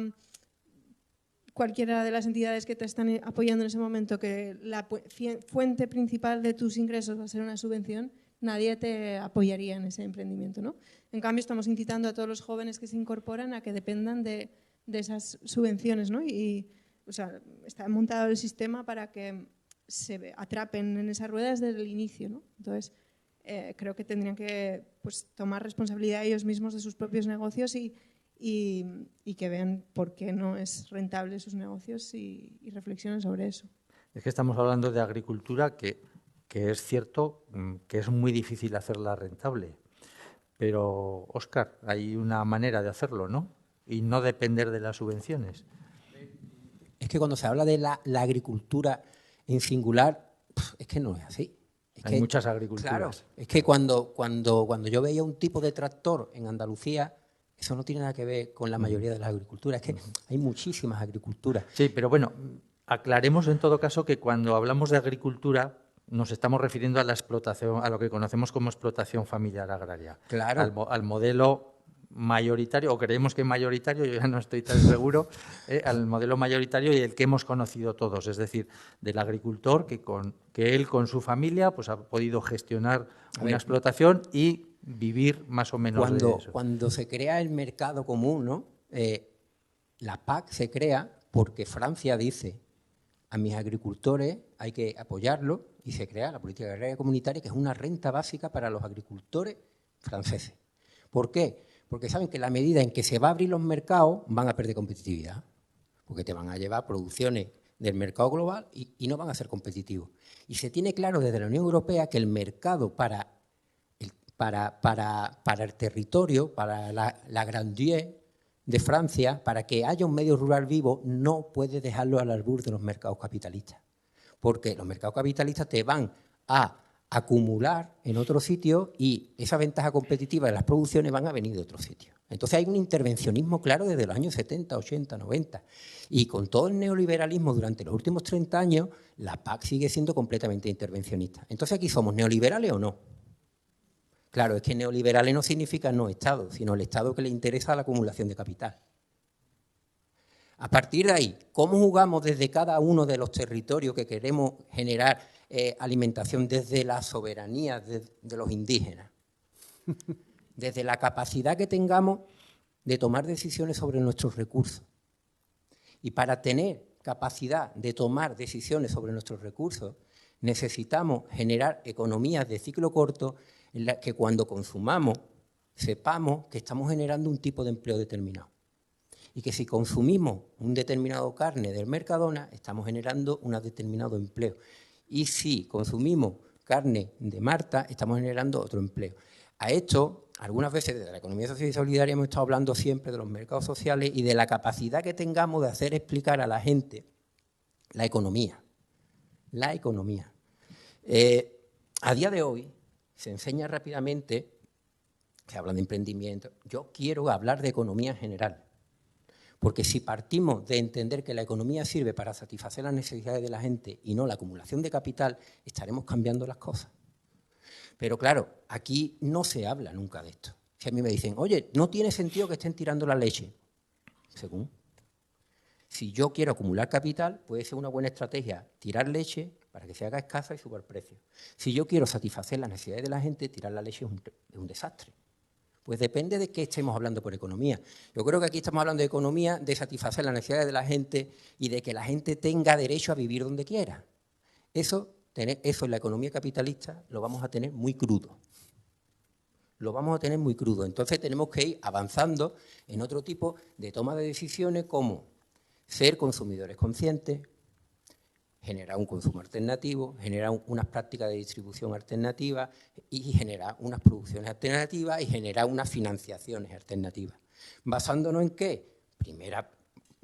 cualquiera de las entidades que te están apoyando en ese momento que la fuente principal de tus ingresos va a ser una subvención, nadie te apoyaría en ese emprendimiento, ¿no? En cambio, estamos incitando a todos los jóvenes que se incorporan a que dependan de esas subvenciones, ¿no? Y o sea, está montado el sistema para que se atrapen en esas ruedas desde el inicio, ¿no? Entonces, creo que tendrían que pues, tomar responsabilidad ellos mismos de sus propios negocios y que vean por qué no es rentable sus negocios y reflexionen sobre eso. Es que estamos hablando de agricultura que es cierto que es muy difícil hacerla rentable, pero, Óscar, hay una manera de hacerlo, ¿no? Y no depender de las subvenciones. Es que cuando se habla de la agricultura en singular, es que no es así. Hay muchas agriculturas. Claro, es que cuando yo veía un tipo de tractor en Andalucía, Eso no tiene nada que ver con la mayoría de las agriculturas. Es que hay muchísimas agriculturas. Sí, pero bueno, aclaremos en todo caso que cuando hablamos de agricultura nos estamos refiriendo a la explotación, a lo que conocemos como explotación familiar agraria. Claro. Al modelo mayoritario, o creemos que mayoritario, yo ya no estoy tan seguro, al modelo mayoritario y el que hemos conocido todos, es decir, del agricultor que él con su familia pues ha podido gestionar una explotación y vivir más o menos de eso. Cuando se crea el mercado común, ¿no? La PAC se crea porque Francia dice a mis agricultores hay que apoyarlos y se crea la política agraria comunitaria, que es una renta básica para los agricultores franceses. ¿Por qué? Porque saben que en la medida en que se va a abrir los mercados van a perder competitividad, porque te van a llevar producciones del mercado global y no van a ser competitivos. Y se tiene claro desde la Unión Europea que el mercado para el territorio, para la grandeur de Francia, para que haya un medio rural vivo, no puede dejarlo al albur de los mercados capitalistas. Porque los mercados capitalistas te van a acumular en otro sitio y esa ventaja competitiva de las producciones van a venir de otro sitio. Entonces hay un intervencionismo claro desde los años 70, 80, 90. Y con todo el neoliberalismo durante los últimos 30 años, la PAC sigue siendo completamente intervencionista. Entonces aquí somos neoliberales o no. Claro, es que neoliberales no significa no Estado, sino el Estado que le interesa la acumulación de capital. A partir de ahí, ¿cómo jugamos desde cada uno de los territorios que queremos generar alimentación desde la soberanía de los indígenas? Desde la capacidad que tengamos de tomar decisiones sobre nuestros recursos. Y para tener capacidad de tomar decisiones sobre nuestros recursos, necesitamos generar economías de ciclo corto en las que cuando consumamos sepamos que estamos generando un tipo de empleo determinado. Y que si consumimos un determinado carne del Mercadona, estamos generando un determinado empleo. Y si consumimos carne de Marta, estamos generando otro empleo. A esto, algunas veces desde la economía social y solidaria hemos estado hablando siempre de los mercados sociales y de la capacidad que tengamos de hacer explicar a la gente la economía. La economía. A día de hoy se enseña rápidamente, se habla de emprendimiento, yo quiero hablar de economía en general. Porque si partimos de entender que la economía sirve para satisfacer las necesidades de la gente y no la acumulación de capital, estaremos cambiando las cosas. Pero claro, aquí no se habla nunca de esto. Si a mí me dicen, oye, no tiene sentido que estén tirando la leche. Según. Si yo quiero acumular capital, puede ser una buena estrategia tirar leche para que se haga escasa y suba el precio. Si yo quiero satisfacer las necesidades de la gente, tirar la leche es un desastre. Pues depende de qué estemos hablando por economía. Yo creo que aquí estamos hablando de economía, de satisfacer las necesidades de la gente y de que la gente tenga derecho a vivir donde quiera. Eso en la economía capitalista lo vamos a tener muy crudo. Lo vamos a tener muy crudo. Entonces tenemos que ir avanzando en otro tipo de toma de decisiones como ser consumidores conscientes, generar un consumo alternativo, generar unas prácticas de distribución alternativas y generar unas producciones alternativas y generar unas financiaciones alternativas. ¿Basándonos en qué? Primera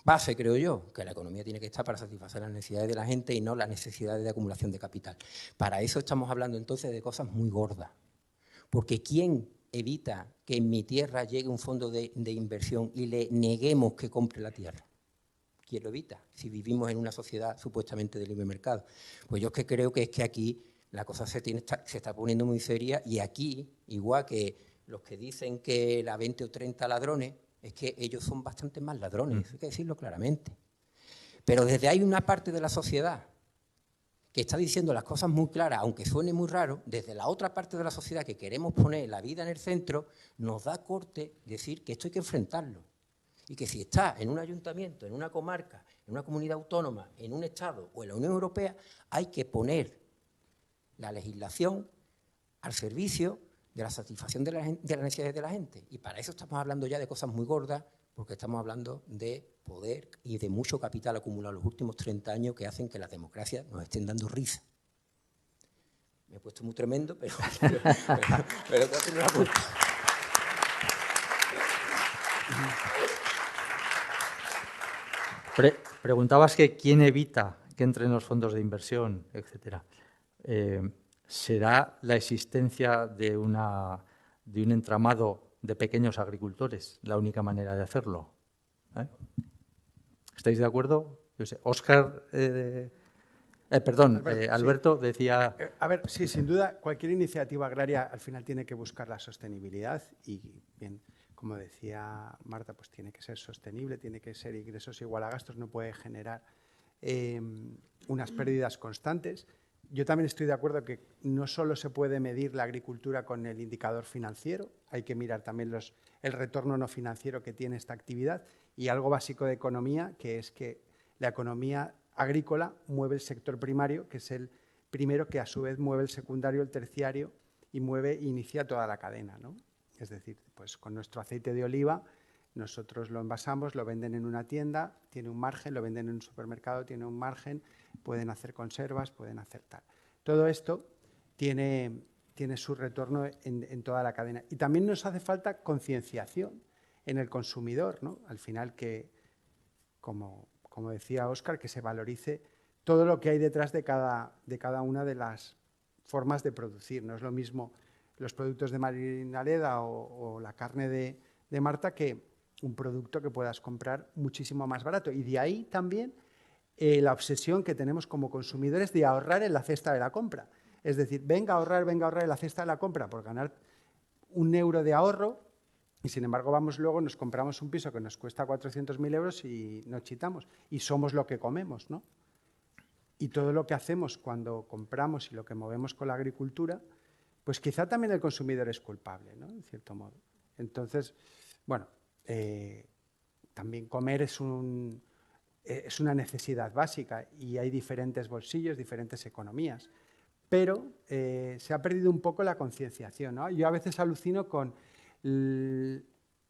base, creo yo, que la economía tiene que estar para satisfacer las necesidades de la gente y no las necesidades de acumulación de capital. Para eso estamos hablando entonces de cosas muy gordas. Porque ¿quién evita que en mi tierra llegue un fondo de inversión y le neguemos que compre la tierra? ¿Quién lo evita? Si vivimos en una sociedad supuestamente de libre mercado. Pues yo es que creo que aquí la cosa se está poniendo muy seria y aquí, igual que los que dicen que la 20 o 30 ladrones, es que ellos son bastante más ladrones, eso hay que decirlo claramente. Pero desde hay una parte de la sociedad que está diciendo las cosas muy claras, aunque suene muy raro, desde la otra parte de la sociedad que queremos poner la vida en el centro, nos da corte decir que esto hay que enfrentarlo. Y que si está en un ayuntamiento, en una comarca, en una comunidad autónoma, en un Estado o en la Unión Europea, hay que poner la legislación al servicio de la satisfacción de las necesidades de la gente. Y para eso estamos hablando ya de cosas muy gordas, porque estamos hablando de poder y de mucho capital acumulado en los últimos 30 años que hacen que las democracias nos estén dando risa. Me he puesto muy tremendo, pero te hacen una puerta. Preguntabas que quién evita que entren los fondos de inversión, etcétera. ¿Será la existencia de un entramado de pequeños agricultores, la única manera de hacerlo. ¿Estáis de acuerdo? Yo sé, Óscar, Alberto sí. decía... A ver, sí, sin duda, cualquier iniciativa agraria al final tiene que buscar la sostenibilidad y, bien, como decía Marta, pues tiene que ser sostenible, tiene que ser ingresos igual a gastos, no puede generar unas pérdidas constantes. Yo también estoy de acuerdo que no solo se puede medir la agricultura con el indicador financiero, hay que mirar también el retorno no financiero que tiene esta actividad y algo básico de economía, que es que la economía agrícola mueve el sector primario, que es el primero que a su vez mueve el secundario, el terciario y inicia toda la cadena, ¿no? Es decir, pues con nuestro aceite de oliva nosotros lo envasamos, lo venden en una tienda, tiene un margen, lo venden en un supermercado, tiene un margen, pueden hacer conservas, pueden hacer tal. Todo esto tiene su retorno en toda la cadena. Y también nos hace falta concienciación en el consumidor, ¿no? Al final que, como decía Óscar, que se valorice todo lo que hay detrás de cada una de las formas de producir. No es lo mismo los productos de Marinaleda o la carne de Marta que un producto que puedas comprar muchísimo más barato. Y de ahí también la obsesión que tenemos como consumidores de ahorrar en la cesta de la compra. Es decir, venga a ahorrar en la cesta de la compra por ganar €1 de ahorro y, sin embargo, luego nos compramos un piso que nos cuesta 400.000 euros y nos chitamos. Y somos lo que comemos, ¿no? Y todo lo que hacemos cuando compramos y lo que movemos con la agricultura, pues quizá también el consumidor es culpable, ¿no? En cierto modo. Entonces, bueno, también comer es una necesidad básica y hay diferentes bolsillos, diferentes economías. Pero se ha perdido un poco la concienciación, ¿no? Yo a veces alucino con...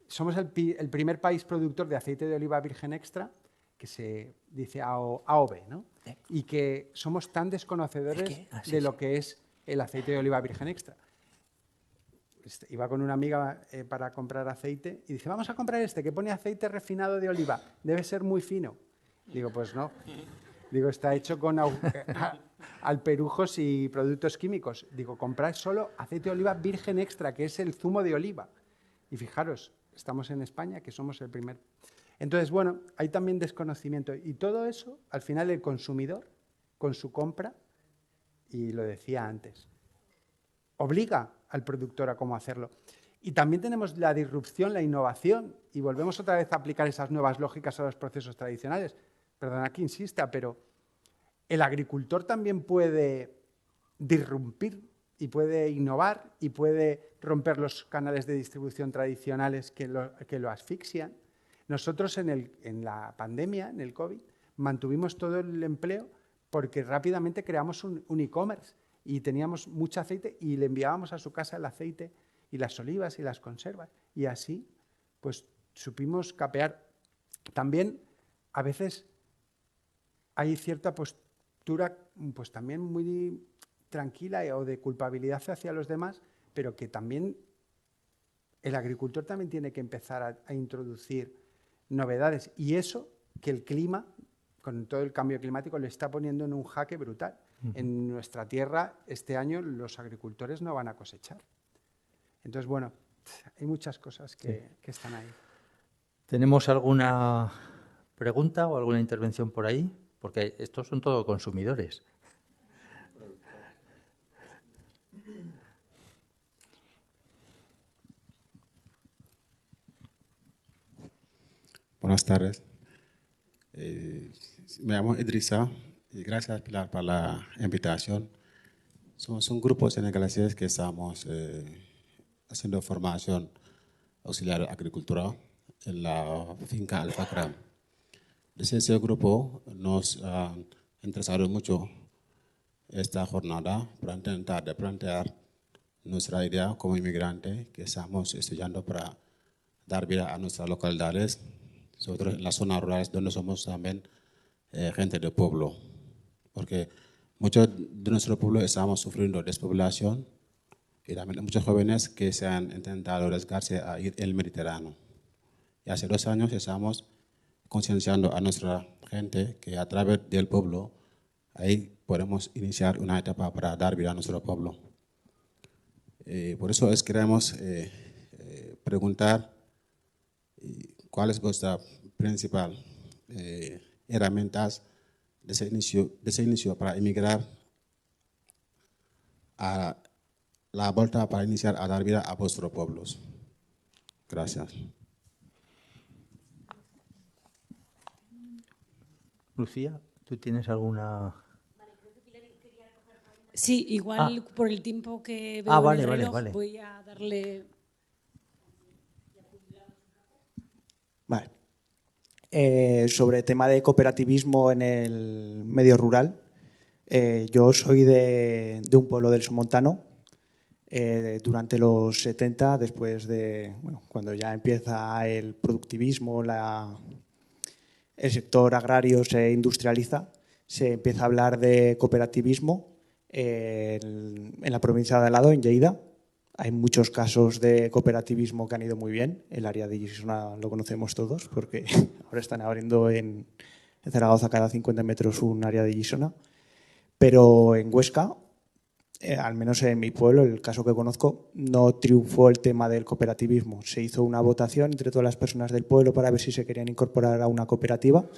somos el primer país productor de aceite de oliva virgen extra, que se dice AOV, ¿no? Y que somos tan desconocedores de lo que es el aceite de oliva virgen extra. Iba con una amiga para comprar aceite y dice, vamos a comprar que pone aceite refinado de oliva, debe ser muy fino. Digo, pues no. Digo, está hecho con alperujos y productos químicos. Digo, comprad solo aceite de oliva virgen extra, que es el zumo de oliva. Y fijaros, estamos en España, que somos el primer. Entonces, bueno, hay también desconocimiento. Y todo eso, al final, el consumidor, con su compra, y lo decía antes, obliga al productor a cómo hacerlo. Y también tenemos la disrupción, la innovación, y volvemos otra vez a aplicar esas nuevas lógicas a los procesos tradicionales. Perdona que insista, pero el agricultor también puede disrumpir y puede innovar y puede romper los canales de distribución tradicionales que lo asfixian. Nosotros en la pandemia, en el COVID, mantuvimos todo el empleo porque rápidamente creamos un e-commerce y teníamos mucho aceite y le enviábamos a su casa el aceite y las olivas y las conservas. Y así, pues, supimos capear. También, a veces, hay cierta postura, pues, también muy tranquila o de culpabilidad hacia los demás, pero que también el agricultor también tiene que empezar a introducir novedades. Y eso, que el clima, con todo el cambio climático, le está poniendo en un jaque brutal. En nuestra tierra, este año, los agricultores no van a cosechar. Entonces, bueno, hay muchas cosas que están ahí. ¿Tenemos alguna pregunta o alguna intervención por ahí? Porque estos son todos consumidores. Buenas tardes. Me llamo Idrissa y gracias, Pilar, por la invitación. Somos un grupo de senegaleses que estamos haciendo formación auxiliar de agricultura en la finca Alfacram. Desde ese grupo nos ha interesado mucho esta jornada para intentar de plantear nuestra idea como inmigrante que estamos estudiando para dar vida a nuestras localidades, sobre todo en las zonas rurales donde somos también gente de pueblo, porque muchos de nuestro pueblo estamos sufriendo despoblación y también hay muchos jóvenes que se han intentado arriesgarse a ir al Mediterráneo. Y hace 2 años estamos concienciando a nuestra gente que a través del pueblo ahí podemos iniciar una etapa para dar vida a nuestro pueblo. Por eso queremos preguntar cuál es vuestra principal herramientas de ese inicio para emigrar a la vuelta para iniciar a dar vida a vuestros pueblos. Gracias. Lucía, ¿tú tienes alguna...? Sí, igual por el tiempo que veo vale, en el reloj, vale. voy a darle... Vale. Sobre el tema de cooperativismo en el medio rural, yo soy de un pueblo del Somontano. Durante los 70, después de, bueno, cuando ya empieza el productivismo, el sector agrario se industrializa, se empieza a hablar de cooperativismo en la provincia de al lado, en Lleida. Hay muchos casos de cooperativismo que han ido muy bien. El área de Guissona lo conocemos todos porque ahora están abriendo en Zaragoza cada 50 metros un área de Guissona. Pero en Huesca, al menos en mi pueblo, el caso que conozco, no triunfó el tema del cooperativismo. Se hizo una votación entre todas las personas del pueblo para ver si se querían incorporar a una cooperativa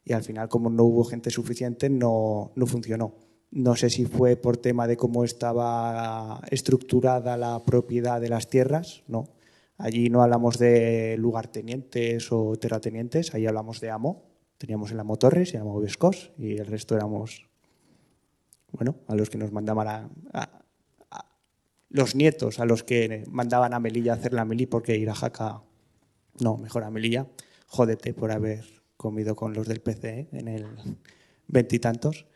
y al final, como no hubo gente suficiente, no funcionó. No sé si fue por tema de cómo estaba estructurada la propiedad de las tierras, no. Allí no hablamos de lugartenientes o terratenientes, ahí hablamos de amo. Teníamos el amo Torres y el amo Vescós y el resto éramos, bueno, a los que nos mandaban los nietos, a los que mandaban a Melilla a hacer la mili porque ir a Jaca, no, mejor a Melilla, jódete por haber comido con los del PC en el 20 y tantos.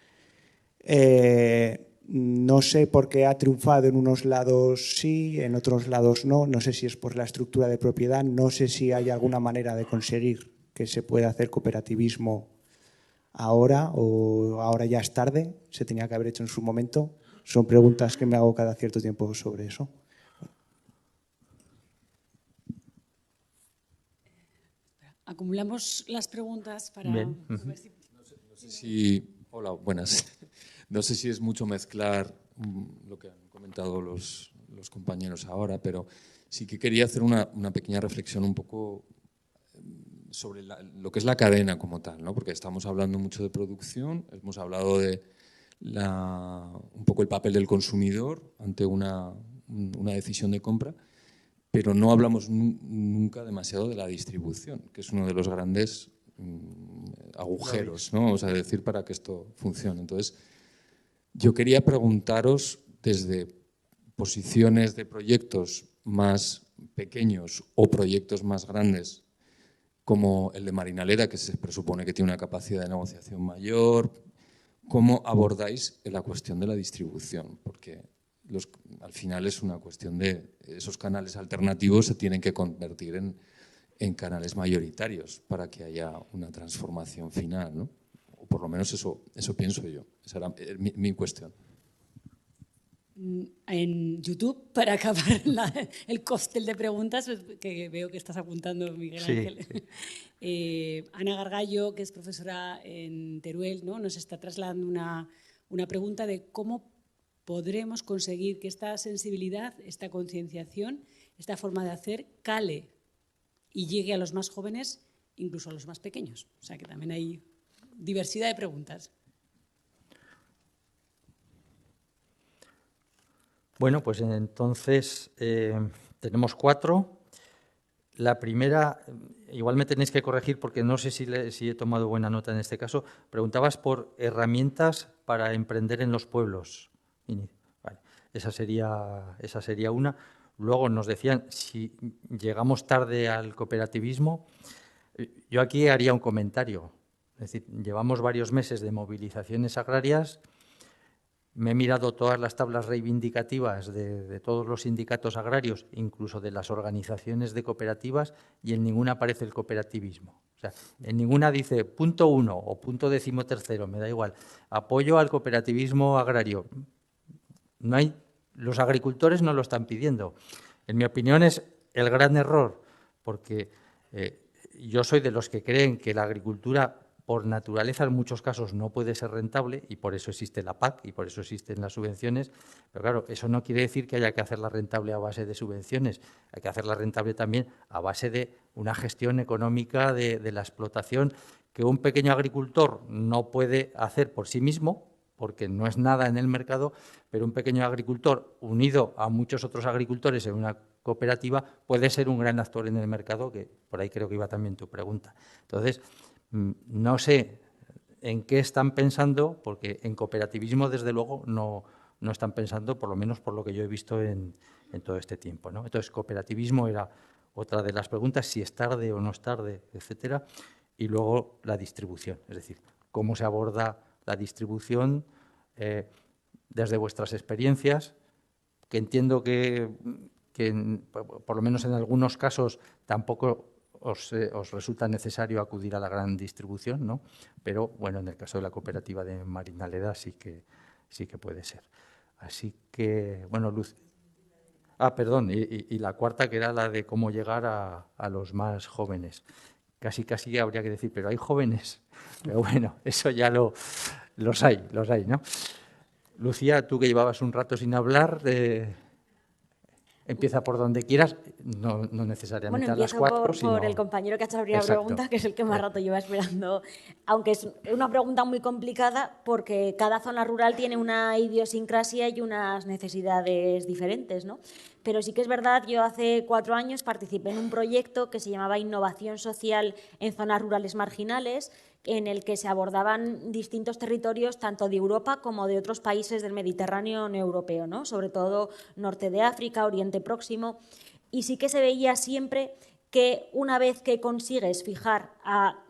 No sé por qué ha triunfado en unos lados sí, en otros lados no. No sé si es por la estructura de propiedad, no sé si hay alguna manera de conseguir que se pueda hacer cooperativismo ahora o ahora ya es tarde, se tenía que haber hecho en su momento. Son preguntas que me hago cada cierto tiempo sobre eso. Acumulamos las preguntas para... Bien. A ver si... No sé si... Hola, buenas. No sé si es mucho mezclar lo que han comentado los compañeros ahora, pero sí que quería hacer una pequeña reflexión un poco sobre lo que es la cadena como tal, ¿no? Porque estamos hablando mucho de producción, hemos hablado de un poco el papel del consumidor ante una decisión de compra, pero no hablamos nunca demasiado de la distribución, que es uno de los grandes agujeros, ¿no? O sea, decir para que esto funcione. Entonces, yo quería preguntaros desde posiciones de proyectos más pequeños o proyectos más grandes, como el de Marinaleda, que se presupone que tiene una capacidad de negociación mayor, ¿cómo abordáis la cuestión de la distribución? Porque al final es una cuestión de esos canales alternativos se tienen que convertir en canales mayoritarios para que haya una transformación final, ¿no? O por lo menos eso pienso yo. Esa era mi cuestión. En YouTube, para acabar el cóctel de preguntas, que veo que estás apuntando, Miguel Ángel. Sí. Ana Gargallo, que es profesora en Teruel, ¿no? Nos está trasladando una pregunta de cómo podremos conseguir que esta sensibilidad, esta concienciación, esta forma de hacer cale y llegue a los más jóvenes, incluso a los más pequeños. O sea que también hay diversidad de preguntas. Bueno, pues entonces tenemos 4. La primera, igual me tenéis que corregir porque no sé si he tomado buena nota en este caso. Preguntabas por herramientas para emprender en los pueblos. Vale, esa sería una. Luego nos decían si llegamos tarde al cooperativismo. Yo aquí haría un comentario. Es decir, llevamos varios meses de movilizaciones agrarias. Me he mirado todas las tablas reivindicativas de todos los sindicatos agrarios, incluso de las organizaciones de cooperativas, y en ninguna aparece el cooperativismo. O sea, en ninguna dice punto 1 o punto 13º, me da igual, apoyo al cooperativismo agrario. No hay, los agricultores no lo están pidiendo. En mi opinión es el gran error, porque yo soy de los que creen que la agricultura por naturaleza en muchos casos no puede ser rentable y por eso existe la PAC y por eso existen las subvenciones. Pero claro, eso no quiere decir que haya que hacerla rentable a base de subvenciones. Hay que hacerla rentable también a base de una gestión económica de la explotación que un pequeño agricultor no puede hacer por sí mismo, porque no es nada en el mercado, pero un pequeño agricultor unido a muchos otros agricultores en una cooperativa puede ser un gran actor en el mercado, que por ahí creo que iba también tu pregunta. Entonces, no sé en qué están pensando, porque en cooperativismo, desde luego, no están pensando, por lo menos por lo que yo he visto en todo este tiempo, ¿no? Entonces, cooperativismo era otra de las preguntas, si es tarde o no es tarde, etcétera. Y luego la distribución, es decir, cómo se aborda la distribución desde vuestras experiencias, que entiendo que por lo menos en algunos casos tampoco os resulta necesario acudir a la gran distribución, ¿no? Pero bueno, en el caso de la cooperativa de Marinaleda sí que puede ser. Así que, bueno, Luz. Perdón, y la cuarta, que era la de cómo llegar a los más jóvenes. Casi habría que decir, pero hay jóvenes. Pero bueno, eso ya los hay, ¿no? Lucía, tú que llevabas un rato sin hablar, empieza por donde quieras, no necesariamente a las 4. Bueno, empiezo por el compañero que ha hecho la primera pregunta, que es el que más rato lleva esperando. Aunque es una pregunta muy complicada porque cada zona rural tiene una idiosincrasia y unas necesidades diferentes, ¿no? Pero sí que es verdad, yo hace 4 años participé en un proyecto que se llamaba Innovación Social en Zonas Rurales Marginales, en el que se abordaban distintos territorios tanto de Europa como de otros países del Mediterráneo no europeo, ¿no? Sobre todo norte de África, Oriente Próximo, y sí que se veía siempre que una vez que consigues fijar a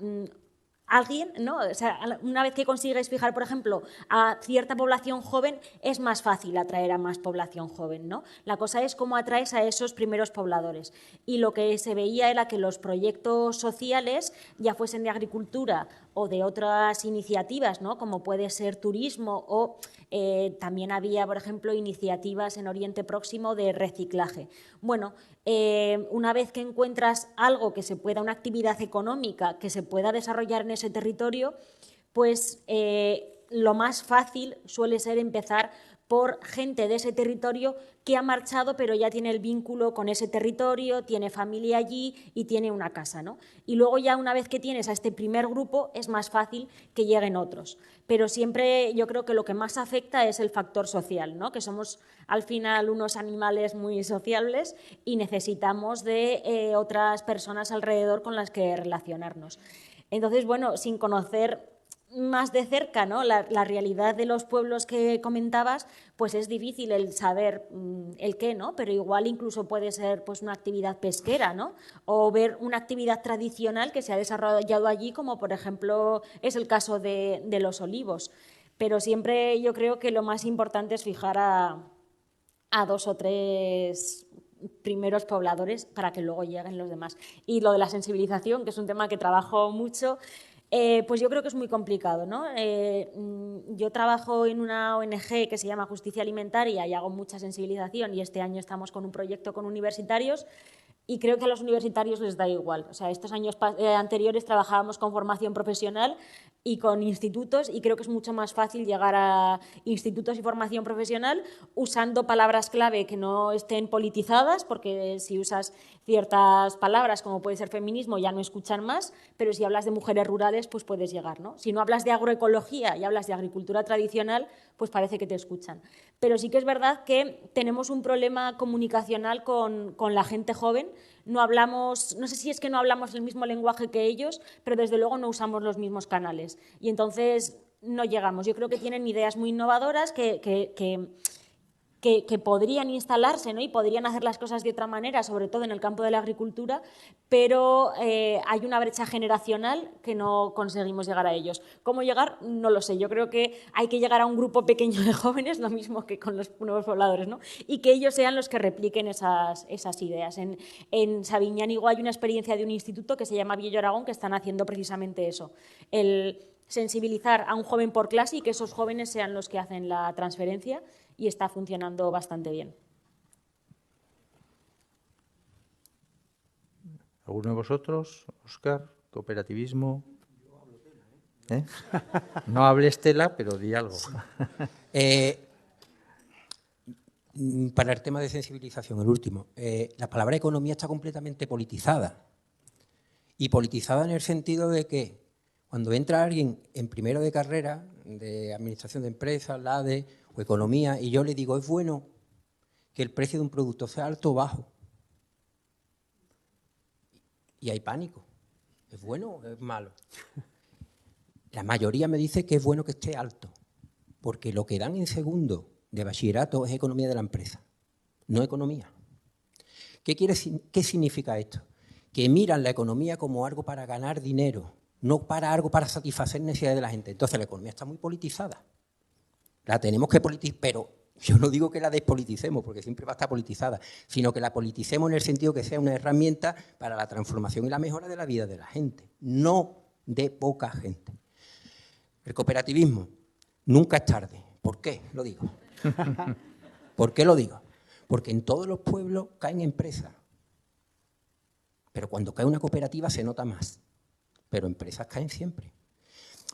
alguien, ¿no? O sea, una vez que consigues fijar, por ejemplo, a cierta población joven, es más fácil atraer a más población joven, ¿no? La cosa es cómo atraes a esos primeros pobladores. Y lo que se veía era que los proyectos sociales, ya fuesen de agricultura o de otras iniciativas, ¿no? Como puede ser turismo o también había, por ejemplo, iniciativas en Oriente Próximo de reciclaje. Bueno, una vez que encuentras algo que se pueda, una actividad económica que se pueda desarrollar en ese territorio, pues lo más fácil suele ser empezar por gente de ese territorio que ha marchado pero ya tiene el vínculo con ese territorio, tiene familia allí y tiene una casa, ¿no? Y luego ya una vez que tienes a este primer grupo es más fácil que lleguen otros. Pero siempre yo creo que lo que más afecta es el factor social, ¿no? Que somos al final unos animales muy sociables y necesitamos de otras personas alrededor con las que relacionarnos. Entonces, bueno, sin conocer más de cerca, ¿no? La realidad de los pueblos que comentabas, pues es difícil el saber el qué, ¿no? Pero igual incluso puede ser pues una actividad pesquera, ¿no? O ver una actividad tradicional que se ha desarrollado allí, como por ejemplo es el caso de los olivos. Pero siempre yo creo que lo más importante es fijar a 2 o 3 primeros pobladores para que luego lleguen los demás. Y lo de la sensibilización, que es un tema que trabajo mucho, pues yo creo que es muy complicado, ¿no? Yo trabajo en una ONG que se llama Justicia Alimentaria y hago mucha sensibilización y este año estamos con un proyecto con universitarios y creo que a los universitarios les da igual. O sea, estos años anteriores trabajábamos con formación profesional y con institutos y creo que es mucho más fácil llegar a institutos y formación profesional usando palabras clave que no estén politizadas, porque si usas ciertas palabras como puede ser feminismo ya no escuchan más, pero si hablas de mujeres rurales pues puedes llegar, ¿no? Si no hablas de agroecología y hablas de agricultura tradicional pues parece que te escuchan. Pero sí que es verdad que tenemos un problema comunicacional con la gente joven. No hablamos, no sé si es que no hablamos el mismo lenguaje que ellos, pero desde luego no usamos los mismos canales. Y entonces no llegamos. Yo creo que tienen ideas muy innovadoras que podrían instalarse, ¿no? Y podrían hacer las cosas de otra manera, sobre todo en el campo de la agricultura, pero hay una brecha generacional que no conseguimos llegar a ellos. ¿Cómo llegar? No lo sé. Yo creo que hay que llegar a un grupo pequeño de jóvenes, lo mismo que con los nuevos pobladores, ¿no? Y que ellos sean los que repliquen esas ideas. En Sabiñánigo hay una experiencia de un instituto que se llama Viejo Aragón que están haciendo precisamente eso. El sensibilizar a un joven por clase y que esos jóvenes sean los que hacen la transferencia y está funcionando bastante bien. ¿Alguno de vosotros? Óscar, cooperativismo. Yo hablo pena, ¿eh? ¿eh? No hable Estela, pero di algo. Para el tema de sensibilización, el último, la palabra economía está completamente politizada. Y politizada en el sentido de que cuando entra alguien en primero de carrera, de administración de empresas, LADE o economía, y yo le digo, es bueno que el precio de un producto sea alto o bajo. Y hay pánico. ¿Es bueno o es malo? La mayoría me dice que es bueno que esté alto, porque lo que dan en segundo de bachillerato es economía de la empresa, no economía. ¿Qué significa esto? Que miran la economía como algo para ganar dinero, no para algo para satisfacer necesidades de la gente. Entonces la economía está muy politizada. La tenemos que politizar, pero yo no digo que la despoliticemos, porque siempre va a estar politizada, sino que la politicemos en el sentido que sea una herramienta para la transformación y la mejora de la vida de la gente, no de poca gente. El cooperativismo nunca es tarde. ¿Por qué lo digo? ¿Por qué lo digo? Porque en todos los pueblos caen empresas, pero cuando cae una cooperativa se nota más, pero empresas caen siempre.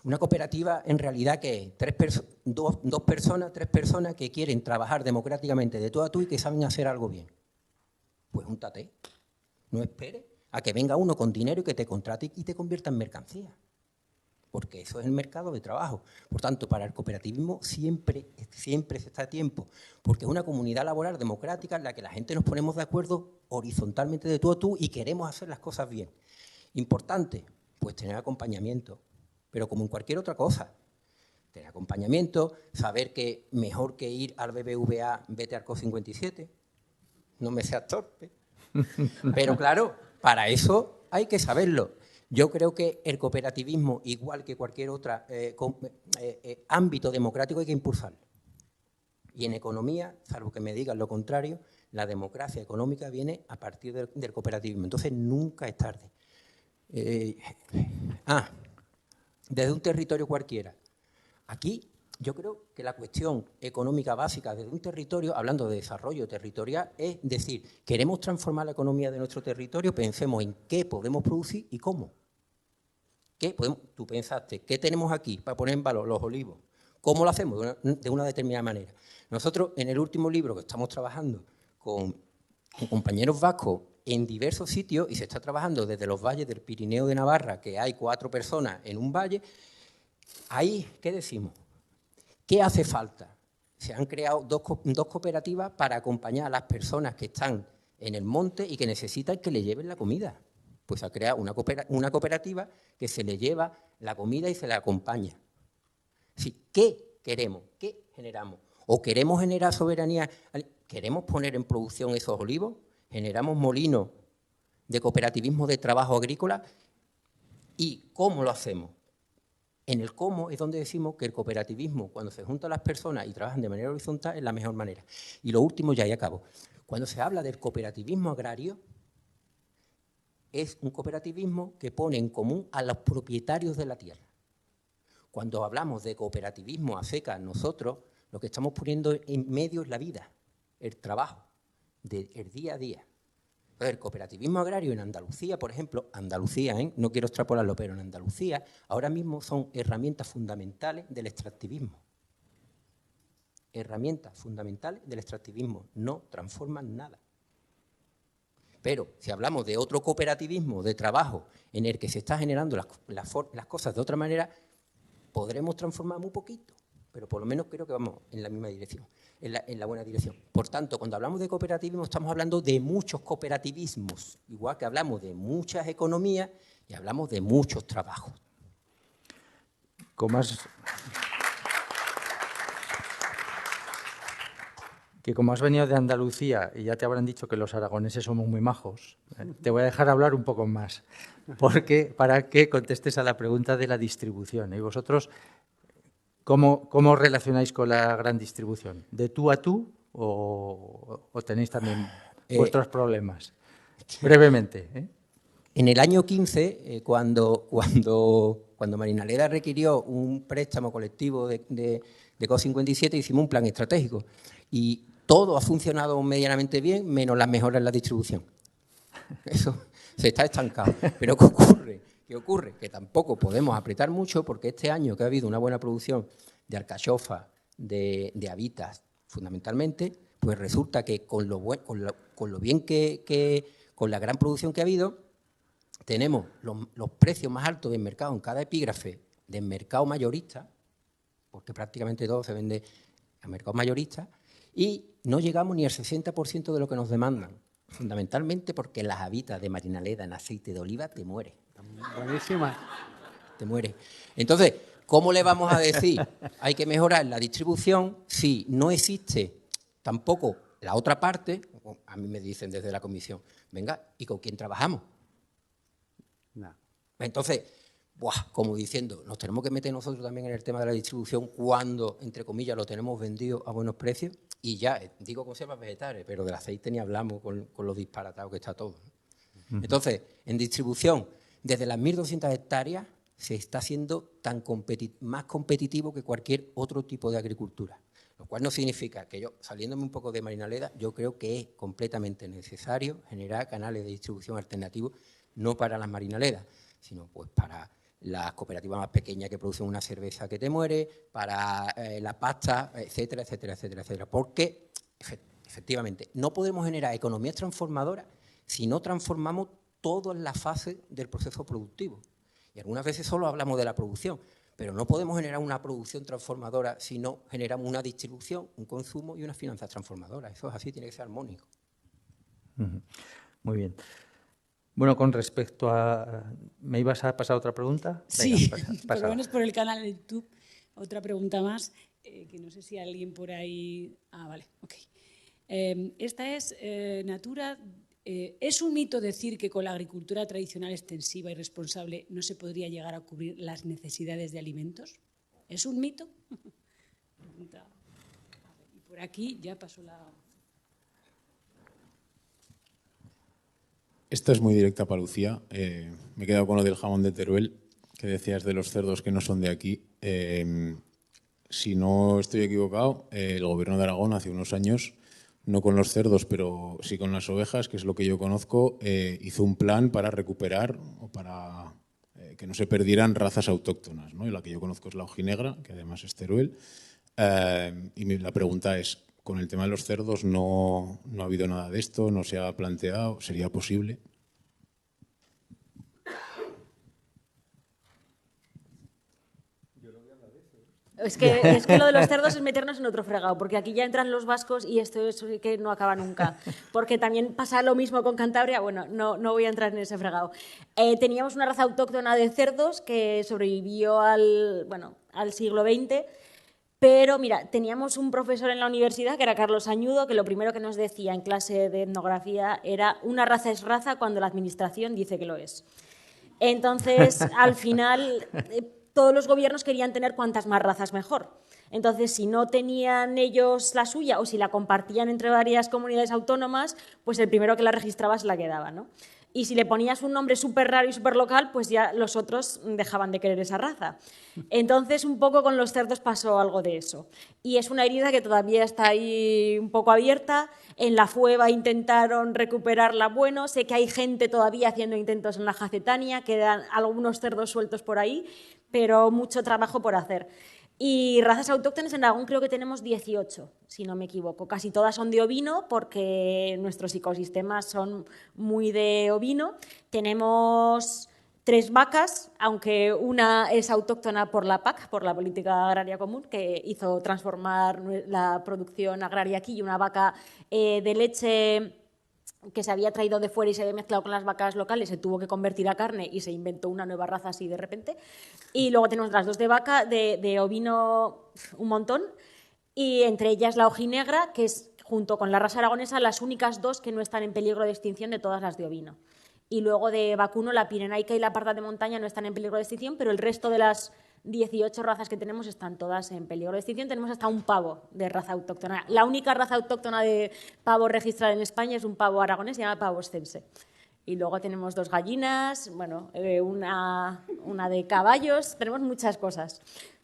Una cooperativa en realidad que es dos personas, tres personas que quieren trabajar democráticamente de tú a tú y que saben hacer algo bien. Pues júntate, no esperes a que venga uno con dinero y que te contrate y te convierta en mercancía. Porque eso es el mercado de trabajo. Por tanto, para el cooperativismo siempre se está a tiempo, porque es una comunidad laboral democrática en la que la gente nos ponemos de acuerdo horizontalmente de tú a tú y queremos hacer las cosas bien. Importante, pues tener acompañamiento, pero como en cualquier otra cosa. Tener acompañamiento, saber que mejor que ir al BBVA, vete al COP57, no me seas torpe. Pero claro, para eso hay que saberlo. Yo creo que el cooperativismo, igual que cualquier otro ámbito democrático, hay que impulsarlo. Y en economía, salvo que me digan lo contrario, la democracia económica viene a partir del cooperativismo. Entonces, nunca es tarde. Desde un territorio cualquiera. Aquí, yo creo que la cuestión económica básica desde un territorio, hablando de desarrollo territorial, es decir, queremos transformar la economía de nuestro territorio, pensemos en qué podemos producir y cómo. Tú pensaste, ¿qué tenemos aquí para poner en valor los olivos? ¿Cómo lo hacemos? De una determinada manera. Nosotros, en el último libro que estamos trabajando con compañeros vascos en diversos sitios, y se está trabajando desde los valles del Pirineo de Navarra, que hay 4 personas en un valle, ahí, ¿qué decimos? ¿Qué hace falta? Se han creado dos cooperativas para acompañar a las personas que están en el monte y que necesitan que le lleven la comida. Pues se ha creado una cooperativa que se le lleva la comida y se la acompaña. Sí, ¿qué queremos? ¿Qué generamos? ¿O queremos generar soberanía? ¿Queremos poner en producción esos olivos? ¿Generamos molinos de cooperativismo de trabajo agrícola? ¿Y cómo lo hacemos? En el cómo es donde decimos que el cooperativismo, cuando se juntan las personas y trabajan de manera horizontal, es la mejor manera. Y lo último, ya y acabo. Cuando se habla del cooperativismo agrario, es un cooperativismo que pone en común a los propietarios de la tierra. Cuando hablamos de cooperativismo a secas, nosotros lo que estamos poniendo en medio es la vida, el trabajo, el día a día. Entonces, el cooperativismo agrario en Andalucía, por ejemplo, no quiero extrapolarlo, pero en Andalucía ahora mismo son herramientas fundamentales del extractivismo. Herramientas fundamentales del extractivismo, no transforman nada. Pero si hablamos de otro cooperativismo de trabajo en el que se está generando las cosas de otra manera, podremos transformar muy poquito, pero por lo menos creo que vamos en la misma dirección, en la buena dirección. Por tanto, cuando hablamos de cooperativismo estamos hablando de muchos cooperativismos, igual que hablamos de muchas economías y hablamos de muchos trabajos. Como has venido de Andalucía y ya te habrán dicho que los aragoneses somos muy majos, te voy a dejar hablar un poco más, para que contestes a la pregunta de la distribución. ¿Y vosotros cómo relacionáis con la gran distribución? ¿De tú a tú o tenéis también vuestros problemas? Brevemente. En el año 15, cuando Marinaleda requirió un préstamo colectivo de COP57, hicimos un plan estratégico y todo ha funcionado medianamente bien, menos las mejoras en la distribución. Eso se está estancado. Pero ¿qué ocurre? ¿Qué ocurre? Que tampoco podemos apretar mucho porque este año que ha habido una buena producción de alcachofa, de habitas, fundamentalmente, pues resulta que con la gran producción que ha habido, tenemos los precios más altos del mercado en cada epígrafe del mercado mayorista, porque prácticamente todo se vende a mercado mayorista, y no llegamos ni al 60% de lo que nos demandan, fundamentalmente porque las habitas de marinaleda en aceite de oliva te mueren. Buenísima. Te muere. Entonces, ¿cómo le vamos a decir? Hay que mejorar la distribución si no existe tampoco la otra parte. A mí me dicen desde la comisión, venga, ¿y con quién trabajamos? No. Entonces, como diciendo, nos tenemos que meter nosotros también en el tema de la distribución cuando, entre comillas, lo tenemos vendido a buenos precios. Y ya, digo conservas vegetales, pero del aceite ni hablamos con los disparatados que está todo. Entonces, en distribución, desde las 1.200 hectáreas se está haciendo más competitivo que cualquier otro tipo de agricultura. Lo cual no significa que yo, saliéndome un poco de marinaleda, yo creo que es completamente necesario generar canales de distribución alternativos, no para las marinaledas, sino pues para las cooperativas más pequeñas que producen una cerveza que te muere, para la pasta, etcétera, etcétera, etcétera, etcétera. Porque, efectivamente, no podemos generar economías transformadoras si no transformamos todas las fases del proceso productivo. Y algunas veces solo hablamos de la producción, pero no podemos generar una producción transformadora si no generamos una distribución, un consumo y unas finanzas transformadoras. Eso es así, tiene que ser armónico. Muy bien. Bueno, con respecto a... ¿Me ibas a pasar otra pregunta? Sí, Venga, por lo menos por el canal de YouTube. Otra pregunta más, que no sé si alguien por ahí... Ah, vale, ok. Esta es Natura... ¿Es un mito decir que con la agricultura tradicional extensiva y responsable no se podría llegar a cubrir las necesidades de alimentos? ¿Es un mito? Pregunta. Y por aquí ya pasó la... Esta es muy directa para Lucía. Me he quedado con lo del jamón de Teruel, que decías de los cerdos que no son de aquí. Si no estoy equivocado, el Gobierno de Aragón hace unos años, no con los cerdos, pero sí con las ovejas, que es lo que yo conozco, hizo un plan para recuperar o para que no se perdieran razas autóctonas, ¿no? Y la que yo conozco es la ojinegra, que además es Teruel. Y la pregunta es, con el tema de los cerdos no ha habido nada de esto, no se ha planteado, ¿sería posible? Es que lo de los cerdos es meternos en otro fregado, porque aquí ya entran los vascos y esto es que no acaba nunca. Porque también pasa lo mismo con Cantabria, bueno, no voy a entrar en ese fregado. Teníamos una raza autóctona de cerdos que sobrevivió al siglo XX, pero mira, teníamos un profesor en la universidad, que era Carlos Añudo, que lo primero que nos decía en clase de etnografía era: una raza es raza cuando la administración dice que lo es. Entonces, al final... todos los gobiernos querían tener cuantas más razas mejor. Entonces, si no tenían ellos la suya o si la compartían entre varias comunidades autónomas, pues el primero que la registraba se la quedaba, ¿no? Y si le ponías un nombre súper raro y súper local, pues ya los otros dejaban de querer esa raza. Entonces, un poco con los cerdos pasó algo de eso. Y es una herida que todavía está ahí un poco abierta. En la Fueva intentaron recuperarla. Bueno, sé que hay gente todavía haciendo intentos en la Jacetania, quedan algunos cerdos sueltos por ahí, pero mucho trabajo por hacer. Y razas autóctonas en Aragón creo que tenemos 18, si no me equivoco. Casi todas son de ovino porque nuestros ecosistemas son muy de ovino. Tenemos 3 vacas, aunque una es autóctona por la PAC, por la Política Agraria Común, que hizo transformar la producción agraria aquí, y una vaca de leche que se había traído de fuera y se había mezclado con las vacas locales, se tuvo que convertir a carne y se inventó una nueva raza así de repente. Y luego tenemos las 2 de vaca, de ovino un montón, y entre ellas la ojinegra, que es, junto con la raza aragonesa, las únicas 2 que no están en peligro de extinción de todas las de ovino. Y luego de vacuno, la pirenaica y la parda de montaña no están en peligro de extinción, pero el resto de las 18 razas que tenemos están todas en peligro de extinción. Tenemos hasta un pavo de raza autóctona. La única raza autóctona de pavo registrada en España es un pavo aragonés, se llama pavo oscense. Y luego tenemos 2 gallinas, bueno, una de caballos, tenemos muchas cosas.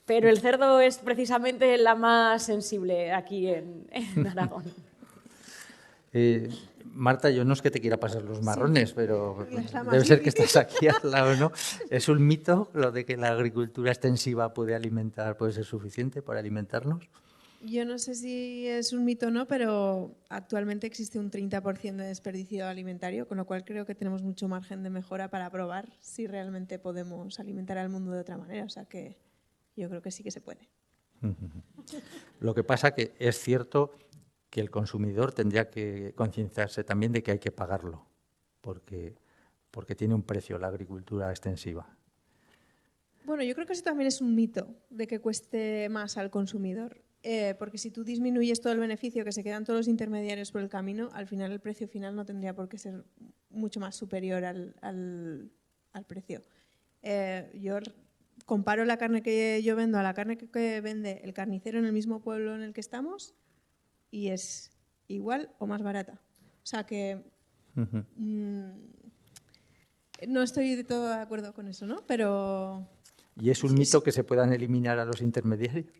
Pero el cerdo es precisamente la más sensible aquí en Aragón. Marta, yo no es que te quiera pasar los marrones, pero Es la más debe ser que difícil. estás aquí al lado, ¿no? ¿Es un mito lo de que la agricultura extensiva puede ser suficiente para alimentarnos? Yo no sé si es un mito o no, pero actualmente existe un 30% de desperdicio alimentario, con lo cual creo que tenemos mucho margen de mejora para probar si realmente podemos alimentar al mundo de otra manera. O sea que yo creo que sí que se puede. Lo que pasa que es cierto que el consumidor tendría que concienciarse también de que hay que pagarlo, porque tiene un precio la agricultura extensiva. Bueno, yo creo que eso también es un mito, de que cueste más al consumidor. Porque si tú disminuyes todo el beneficio, que se quedan todos los intermediarios por el camino, al final el precio final no tendría por qué ser mucho más superior al precio. Yo comparo la carne que yo vendo a la carne que vende el carnicero en el mismo pueblo en el que estamos y es igual o más barata. O sea que no estoy de todo de acuerdo con eso, ¿no? Pero... ¿Y es un mito que se puedan eliminar a los intermediarios?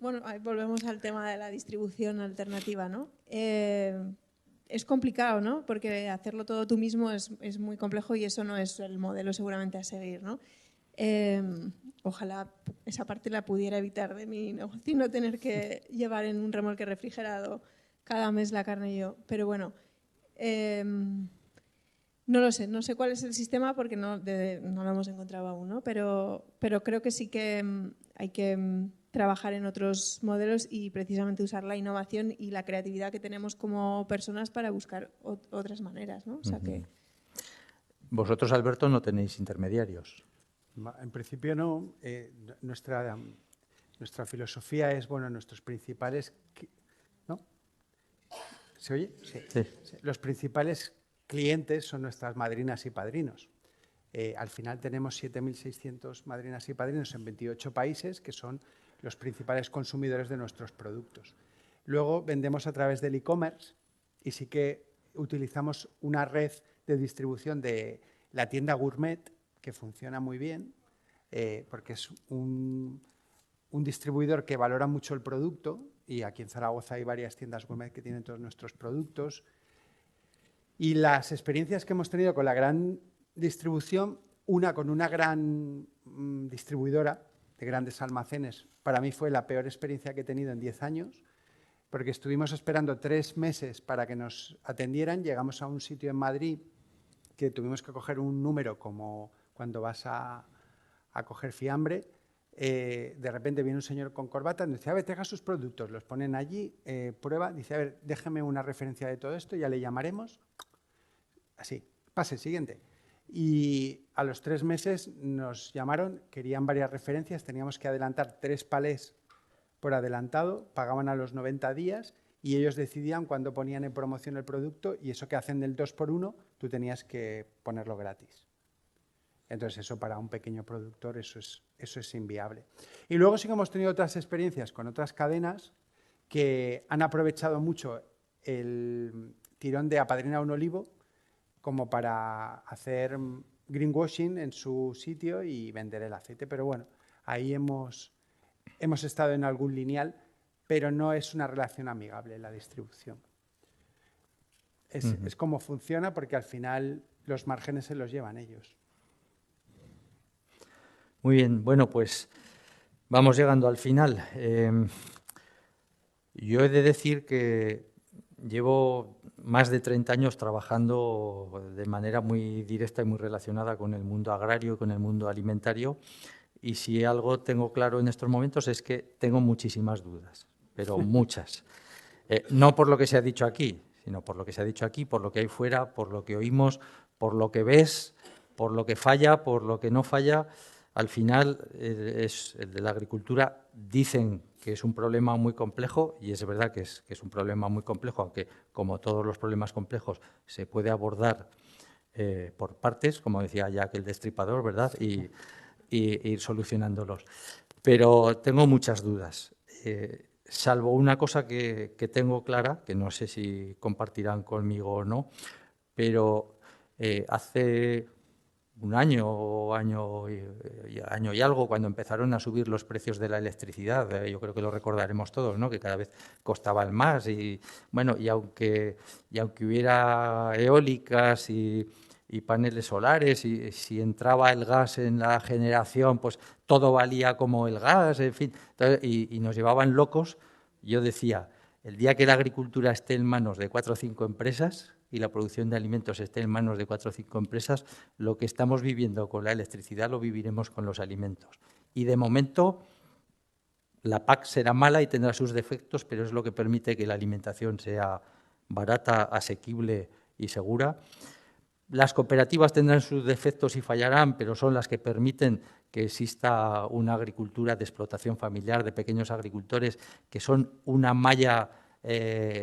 Bueno, ahí volvemos al tema de la distribución alternativa, ¿no? Es complicado, ¿no? Porque hacerlo todo tú mismo es muy complejo y eso no es el modelo seguramente a seguir, ¿no? Ojalá esa parte la pudiera evitar de mi negocio y no tener que llevar en un remolque refrigerado cada mes la carne yo. Pero bueno, no lo sé, no sé cuál es el sistema porque no lo hemos encontrado aún, ¿no? Pero creo que sí que hay que trabajar en otros modelos y precisamente usar la innovación y la creatividad que tenemos como personas para buscar otras maneras, ¿no? O sea que... Vosotros, Alberto, no tenéis intermediarios. En principio no. Nuestra filosofía es, bueno, nuestros principales... ¿No? ¿Se oye? Sí. Sí. Los principales clientes son nuestras madrinas y padrinos. Al final tenemos 7.600 madrinas y padrinos en 28 países que son los principales consumidores de nuestros productos. Luego vendemos a través del e-commerce y sí que utilizamos una red de distribución de la tienda Gourmet que funciona muy bien porque es un distribuidor que valora mucho el producto y aquí en Zaragoza hay varias tiendas Gourmet que tienen todos nuestros productos. Y las experiencias que hemos tenido con la gran distribución, una con una gran distribuidora de grandes almacenes, para mí fue la peor experiencia que he tenido en 10 años, porque estuvimos esperando 3 meses para que nos atendieran, llegamos a un sitio en Madrid que tuvimos que coger un número como cuando vas a coger fiambre, de repente viene un señor con corbata y dice, a ver, traiga sus productos, los ponen allí, prueba, dice, a ver, déjeme una referencia de todo esto, ya le llamaremos, así, pase, siguiente. Y a los 3 meses nos llamaron, querían varias referencias, teníamos que adelantar 3 palés por adelantado, pagaban a los 90 días y ellos decidían cuándo ponían en promoción el producto y eso que hacen del 2x1, tú tenías que ponerlo gratis. Entonces eso para un pequeño productor eso es inviable. Y luego sí que hemos tenido otras experiencias con otras cadenas que han aprovechado mucho el tirón de apadrinar un olivo como para hacer greenwashing en su sitio y vender el aceite. Pero bueno, ahí hemos estado en algún lineal, pero no es una relación amigable la distribución. Es como funciona porque al final los márgenes se los llevan ellos. Muy bien, bueno, pues vamos llegando al final. Yo he de decir que llevo más de 30 años trabajando de manera muy directa y muy relacionada con el mundo agrario y con el mundo alimentario y si algo tengo claro en estos momentos es que tengo muchísimas dudas, pero muchas. No por lo que se ha dicho aquí, sino por lo que se ha dicho aquí, por lo que hay fuera, por lo que oímos, por lo que ves, por lo que falla, por lo que no falla. Al final, es el de la agricultura, dicen que es un problema muy complejo y es verdad que es un problema muy complejo, aunque como todos los problemas complejos se puede abordar por partes, como decía Jack el Destripador, ¿verdad? Y ir solucionándolos. Pero tengo muchas dudas, salvo una cosa que tengo clara, que no sé si compartirán conmigo o no, pero hace un año y algo, cuando empezaron a subir los precios de la electricidad. Yo creo que lo recordaremos todos, ¿no? Que cada vez costaban más. Y bueno, y aunque hubiera eólicas y paneles solares, y si entraba el gas en la generación, pues todo valía como el gas, en fin, y nos llevaban locos. Yo decía, el día que la agricultura esté en manos de 4 o 5 empresas y la producción de alimentos esté en manos de 4 o 5 empresas, lo que estamos viviendo con la electricidad lo viviremos con los alimentos. Y de momento la PAC será mala y tendrá sus defectos, pero es lo que permite que la alimentación sea barata, asequible y segura. Las cooperativas tendrán sus defectos y fallarán, pero son las que permiten que exista una agricultura de explotación familiar, de pequeños agricultores, que son una malla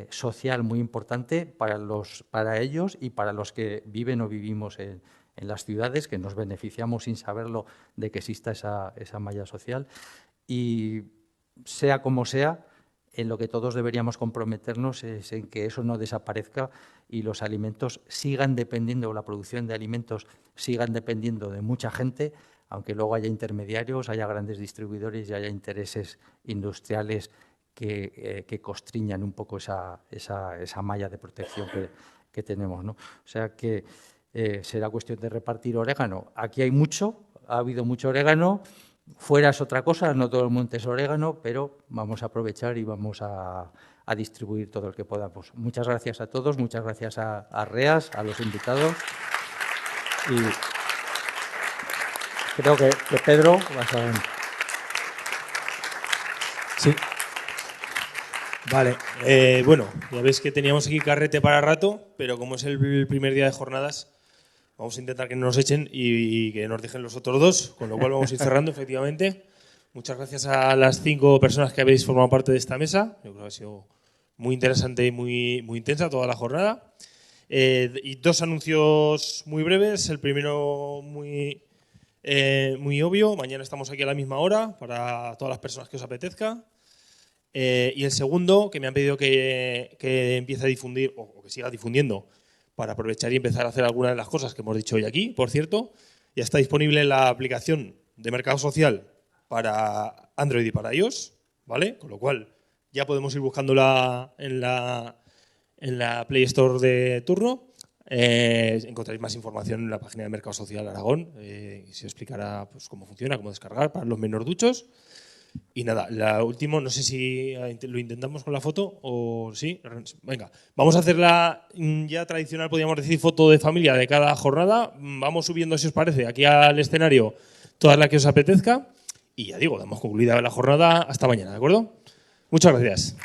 social muy importante para ellos y para los que viven o vivimos en las ciudades, que nos beneficiamos sin saberlo de que exista esa malla social. Y sea como sea, en lo que todos deberíamos comprometernos es en que eso no desaparezca y los alimentos sigan dependiendo, o la producción de alimentos sigan dependiendo de mucha gente, aunque luego haya intermediarios, haya grandes distribuidores y haya intereses industriales que constriñan un poco esa malla de protección que tenemos, ¿no? O sea que será cuestión de repartir orégano. Aquí hay mucho, ha habido mucho orégano. Fuera es otra cosa, no todo el monte es orégano, pero vamos a aprovechar y vamos a distribuir todo el que podamos. Muchas gracias a todos, muchas gracias a REAS, a los invitados. Y creo que Pedro vas a... Sí. Vale, bueno, ya veis que teníamos aquí carrete para rato, pero como es el primer día de jornadas, vamos a intentar que no nos echen y que nos dejen los otros 2, con lo cual vamos a ir cerrando, efectivamente. Muchas gracias a las 5 personas que habéis formado parte de esta mesa. Yo creo que ha sido muy interesante y muy intensa toda la jornada. Y 2 anuncios muy breves. El primero muy obvio. Mañana estamos aquí a la misma hora para todas las personas que os apetezca. Y el segundo, que me han pedido que empiece a difundir, o que siga difundiendo, para aprovechar y empezar a hacer algunas de las cosas que hemos dicho hoy aquí. Por cierto, ya está disponible la aplicación de Mercado Social para Android y para iOS, ¿vale? Con lo cual ya podemos ir buscándola en la Play Store de turno. Encontraréis más información en la página de Mercado Social Aragón, y se explicará pues, cómo funciona, cómo descargar para los menos duchos. Y nada, la última, no sé si lo intentamos con la foto o sí. Venga, vamos a hacer la ya tradicional, podríamos decir, foto de familia de cada jornada. Vamos subiendo, si os parece, aquí al escenario todas las que os apetezca. Y ya digo, damos concluida la jornada hasta mañana, ¿de acuerdo? Muchas gracias.